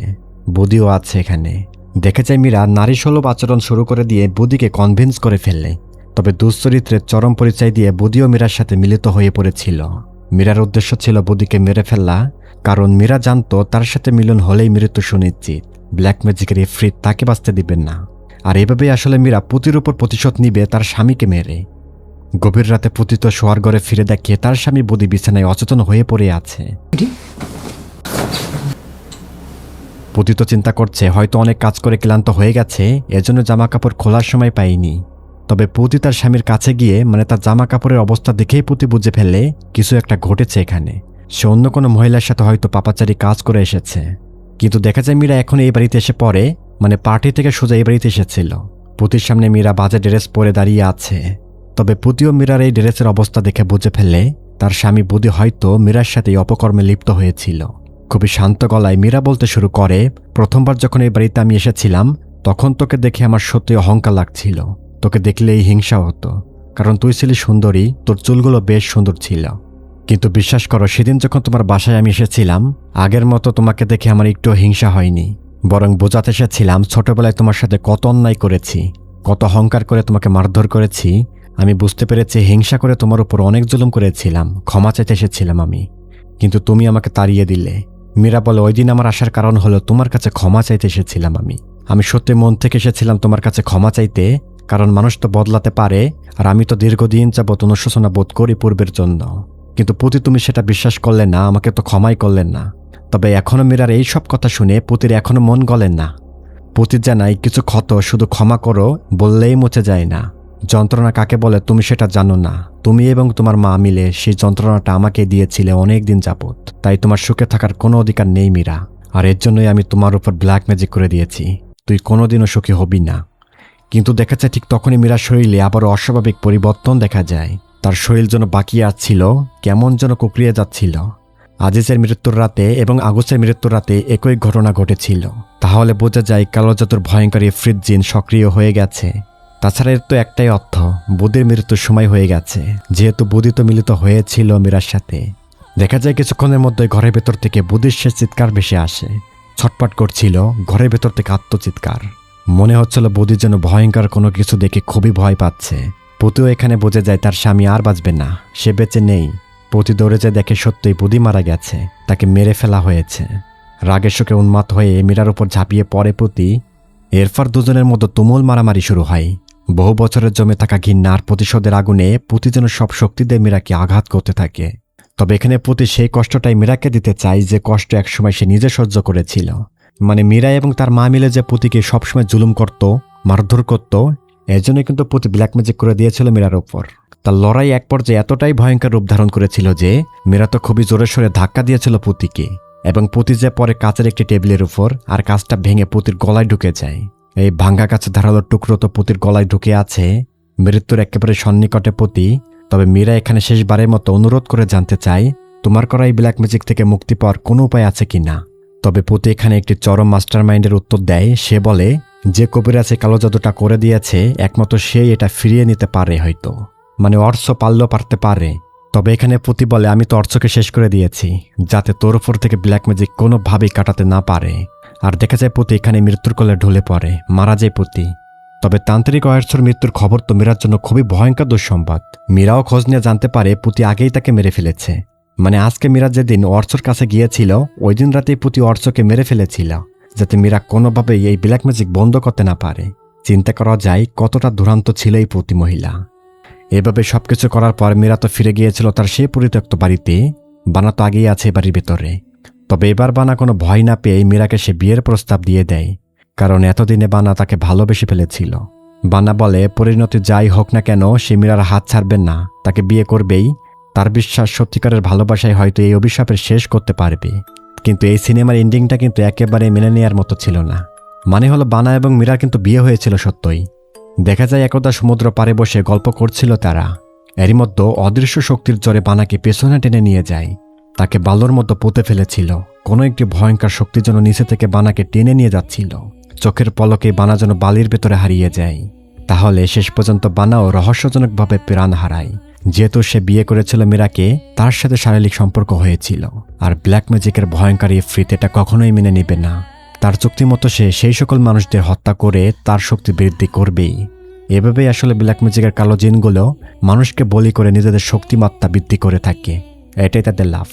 বুদিও আছে এখানে। দেখে যায় মীরা নারী সুলভ আচরণ শুরু করে দিয়ে বুদিকে কনভিন্স করে ফেললে। তবে দুশ্চরিত্রের চরম পরিচয় দিয়ে বুদিও মীরার সাথে মিলিত হয়ে পড়েছিল। মীরার উদ্দেশ্য ছিল বুদিকে মেরে ফেলা, কারণ মীরা জানতো তার সাথে মিলন হলেই মৃত্যু সুনিশ্চিত। ব্ল্যাক ম্যাজিকের ইফরিত তাকে বাঁচতে দিবেন না। আর এভাবেই আসলে মীরা পুতির উপর প্রতিশোধ নিবে তার স্বামীকে মেরে। গভীর রাতে পুতি তো শোয়ার ঘরে ফিরে দেখে তার স্বামী বুদি বিছানায় অচেতন হয়ে পড়ে আছে। পুতি তো চিন্তা করছে হয়তো অনেক কাজ করে ক্লান্ত হয়ে গেছে, এজন্য জামা কাপড় খোলার সময় পায়নি। তবে পুতি তার স্বামীর কাছে গিয়ে তার জামা কাপড়ের অবস্থা দেখেই পুতি বুঝে ফেলে কিছু একটা ঘটেছে এখানে। সে অন্য কোনো মহিলার সাথে হয়তো পাপাচারী কাজ করে এসেছে। কিন্তু দেখা যায় মীরা এখন এই বাড়িতে এসে পড়ে, পার্টি থেকে সোজা এই বাড়িতে এসেছিল। পুতির সামনে মীরা বাজে ড্রেস পরে দাঁড়িয়ে আছে। তবে পুতিও মীরার এই ড্রেসের অবস্থা দেখে বুঝে ফেলে তার স্বামী বুদি হয়তো মীরার সাথে অপকর্মে লিপ্ত হয়েছিল। খুবই শান্ত গলায় মীরা বলতে শুরু করে, প্রথমবার যখন এই বাড়িতে আমি এসেছিলাম তখন তোকে দেখে আমার সত্যি অহংকার লাগছিল। তোকে দেখলেই হিংসা হতো, কারণ তুই ছিলি সুন্দরী, তোর চুলগুলো বেশ সুন্দর ছিল। কিন্তু বিশ্বাস করো, সেদিন যখন তোমার বাসায় আমি এসেছিলাম আগের মতো তোমাকে দেখে আমার একটু হিংসা হয়নি, বরং বোঝাতে এসেছিলাম ছোটবেলায় তোমার সাথে কত অন্যায় করেছি, কত অহংকার করে তোমাকে মারধর করেছি। আমি বুঝতে পেরেছি হিংসা করে তোমার উপর অনেক জুলুম করেছিলাম, ক্ষমা চাইতে এসেছিলাম আমি, কিন্তু তুমি আমাকে তাড়িয়ে দিলে। মীরা বলে, ওই দিন আমার আসার কারণ হলো তোমার কাছে ক্ষমা চাইতে এসেছিলাম আমি সত্যি মন থেকে এসেছিলাম তোমার কাছে ক্ষমা চাইতে, কারণ মানুষ তো বদলাতে পারে, আর আমি তো দীর্ঘদিন যাবৎ অনুশোচনা বোধ করি পূর্বের জন্য। কিন্তু পুতি তুমি সেটা বিশ্বাস করলে না, আমাকে তো ক্ষমাই করলেন না। তবে এখনও মীরার এই সব কথা শুনে পুতির এখনও মন গলেন না। পুতি জানাই কিছু ক্ষত শুধু ক্ষমা করো বললেই মুছে যায় না। যন্ত্রণা কাকে বলে তুমি সেটা জানো না। তুমি এবং তোমার মা মিলে সেই যন্ত্রণাটা আমাকে দিয়েছিলে অনেক দিন যাবৎ, তাই তোমার সুখে থাকার কোনো অধিকার নেই মীরা। আর এর জন্যই আমি তোমার উপর ব্ল্যাক ম্যাজিক করে দিয়েছি, তুই কোনোদিনও সুখী হবি না। কিন্তু দেখা যায় ঠিক তখনই মীরার শরীরে আবার অস্বাভাবিক পরিবর্তন দেখা যায়। তার শরীর যেন বাকি আসছিল, কেমন যেন কুকড়িয়ে যাচ্ছিল। আজিজের মৃত্যুর রাতে এবং আগুসের মৃত্যুর রাতে একই ঘটনা ঘটেছিল। তাহলে বোঝা যায় কালো জাদুর ভয়ঙ্কর ইফরিত জিন সক্রিয় হয়ে গেছে। তাছাড়া এর তো একটাই অর্থ, বুদির মৃত্যুর সময় হয়ে গেছে, যেহেতু বুদি তো মিলিত হয়েছিল মীরার সাথে। দেখা যায় কিছুক্ষণের মধ্যে ঘরের ভেতর থেকে বুদির শেষ চিৎকার ভেসে আসে। ছটপট করছিল ঘরের ভেতর থেকে আত্মচিৎকার। মনে হচ্ছিল বুদি যেন ভয়ঙ্কর কোনো কিছু দেখে খুবই ভয় পাচ্ছে। পুতিও এখানে বুঝে যায় তার স্বামী আর বাঁচবে না, সে বেঁচে নেই। পুতি দৌড়ে যায় দেখে সত্যিই বুদি মারা গেছে, তাকে মেরে ফেলা হয়েছে। রাগের শোকে উন্মাদ হয়ে মীরার উপর ঝাঁপিয়ে পড়ে পুতি। এরপর দুজনের মধ্যে তুমুল মারামারি শুরু হয়। বহু বছরের জমে থাকা ঘৃণা আর প্রতিশোধের আগুনে পুতি যেন সব শক্তি দিয়ে মীরাকে আঘাত করতে থাকে। তবে এখানে পুতি সেই কষ্টটাই মীরাকে দিতে চায় যে কষ্ট একসময় সে নিজে সহ্য করেছিল। মীরা এবং তার মা মিলে যে পুতিকে সবসময় জুলুম করত, মারধর করত, এজন্য কিন্তু পুতি ব্ল্যাক ম্যাজিক করে দিয়েছিল মীরার ওপর। তার লড়াই এক পর্যায়ে এতটাই ভয়ঙ্কর রূপ ধারণ করেছিল যে মীরা তো খুবই জোরে সোরে ধাক্কা দিয়েছিল পুতিকে, এবং পুতি যে পরে কাচের একটি টেবিলের উপর, আর কাচটা ভেঙে পুতির গলায় ঢুকে যায়। এই ভাঙ্গা কাছের ধারালো টুকরো তো পুতির গলায় ঢুকে আছে, মৃত্যুর একেবারে সন্নিকটে পুতি। তবে মীরা এখানে শেষবারের মতো অনুরোধ করে জানতে চায় তোমার করা এই ব্ল্যাক ম্যাজিক থেকে মুক্তি পাওয়ার কোনো উপায় আছে কিনা। তবে পুতি এখানে একটি চরম মাস্টার মাইন্ডের উত্তর দেয়। সে বলে যে কবিরাজ কালো জাদুটা করে দিয়েছে একমাত্র সেই এটা ফিরিয়ে নিতে পারে, হয়তো অর্থ পারলেও পারতে পারে। তবে এখানে পুতি বলে আমি তো অর্থকে শেষ করে দিয়েছি, যাতে তোর উপর থেকে ব্ল্যাক ম্যাজিক কোনোভাবেই কাটাতে না পারে। আর দেখা যায় পুতি এখানে মৃত্যুর কোলে ঢলে পড়ে, মারা যায় পুতি। তবে তান্ত্রিক অয়ার্সর মৃত্যুর খবর তো মীরার জন্য খুবই ভয়ঙ্কর দুঃসংবাদ। মীরাও খোঁজ নিয়ে জানতে পারে পুতি আগেই তাকে মেরে ফেলেছে। আজকে মীরা যেদিন অর্চর কাছে গিয়েছিল ওই দিন রাতেই পুতি অর্চকে মেরে ফেলেছিল, যাতে মীরা কোনোভাবেই এই ব্ল্যাক ম্যাজিক বন্ধ করতে না পারে। চিন্তা করা যায় কতটা দুরান্ত ছিল এই পুতি মহিলা। এভাবে সবকিছু করার পর মীরা তো ফিরে গিয়েছিল তার সেই পরিত্যক্ত বাড়িতে। বানা তো আগেই আছে বাড়ির ভেতরে। তবে এবার বানা কোনো ভয় না পেয়ে মীরাকে সে বিয়ের প্রস্তাব দিয়ে দেয়, কারণ এতদিনে বানা তাকে ভালোবেসে ফেলেছিল। বানা বলে পরিণতি যাই হোক না কেন সে মীরার হাত ছাড়বেন না, তাকে বিয়ে করবেই। তার বিশ্বাস সত্যিকারের ভালোবাসায় হয়তো এই অভিশাপের শেষ করতে পারবে। কিন্তু এই সিনেমার এন্ডিংটা কিন্তু একেবারে মেনে নেওয়ার মতো ছিল না। হলো বানা এবং মীরার কিন্তু বিয়ে হয়েছিল সত্যই। দেখা যায় একদা সমুদ্র পাড়ে বসে গল্প করছিল তারা। এরই মধ্যে অদৃশ্য শক্তির জোরে বানাকে পেছনে টেনে নিয়ে যায়, তাকে বালুর মতো পুঁতে ফেলেছিল। কোনো একটি ভয়ঙ্কর শক্তি যেন নিচে থেকে বানাকে টেনে নিয়ে যাচ্ছিল। চোখের পলকে বানা যেন বালির ভেতরে হারিয়ে যায়। তাহলে শেষ পর্যন্ত বানাও রহস্যজনকভাবে প্রাণ হারায়। যেহেতু সে বিয়ে করেছিল মীরাকে, তার সাথে শারীরিক সম্পর্ক হয়েছিল। আর ব্ল্যাক ম্যাজিকের ভয়ঙ্কর ইফরিত এটা কখনোই মেনে নেবে না। তার চুক্তি মতো সে সেই সকল মানুষদের হত্যা করে তার শক্তি বৃদ্ধি করবেই। এভাবেই আসলে ব্ল্যাক ম্যাজিকের কালো জিনগুলো মানুষকে বলি করে নিজেদের শক্তিমাত্রা বৃদ্ধি করে থাকে। এটাই তাদের লাভ।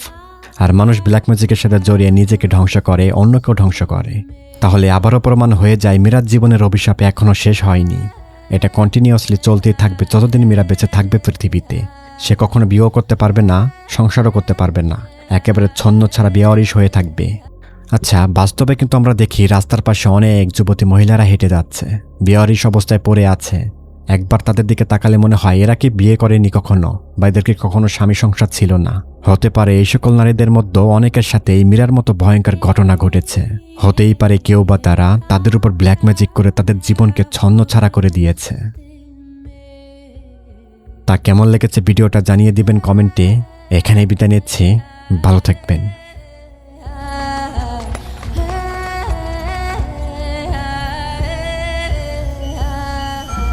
আর মানুষ ব্ল্যাক ম্যাজিকের সাথে জড়িয়ে নিজেকে ধ্বংস করে, অন্যকেও ধ্বংস করে। তাহলে আবারও প্রমাণ হয়ে যায় মীরার জীবনের অভিশাপ এখনও শেষ হয়নি। এটা কন্টিনিউয়াসলি চলতেই থাকবে যতদিন মীরা বেঁচে থাকবে পৃথিবীতে। সে কখনো বিয়েও করতে পারবে না, সংসারও করতে পারবে না, একেবারে ছন্ন ছাড়া বেওয়ারিশ হয়ে থাকবে। আচ্ছা, বাস্তবে কিন্তু আমরা দেখি রাস্তার পাশে অনেক যুবতী মহিলারা হেঁটে যাচ্ছে, বেওয়ারিশ অবস্থায় পড়ে আছে। একবার তাদের দিকে তাকালে মনে হয় এরা কি বিয়ে করেনি কখনো, বা এদেরকে কখনো স্বামী সংসার ছিল না। হতে পারে এই সকল নারীদের মধ্যে অনেকের সাথে এই মীরার মতো ভয়ঙ্কর ঘটনা ঘটেছে। হতেই পারে কেউ বা তারা তাদের উপর ব্ল্যাক ম্যাজিক করে তাদের জীবনকে ছন্নছাড়া করে দিয়েছে। তা কেমন লেগেছে ভিডিওটা জানিয়ে দিবেন কমেন্টে। এখানেই বিদায় নিচ্ছি, ভালো থাকবেন।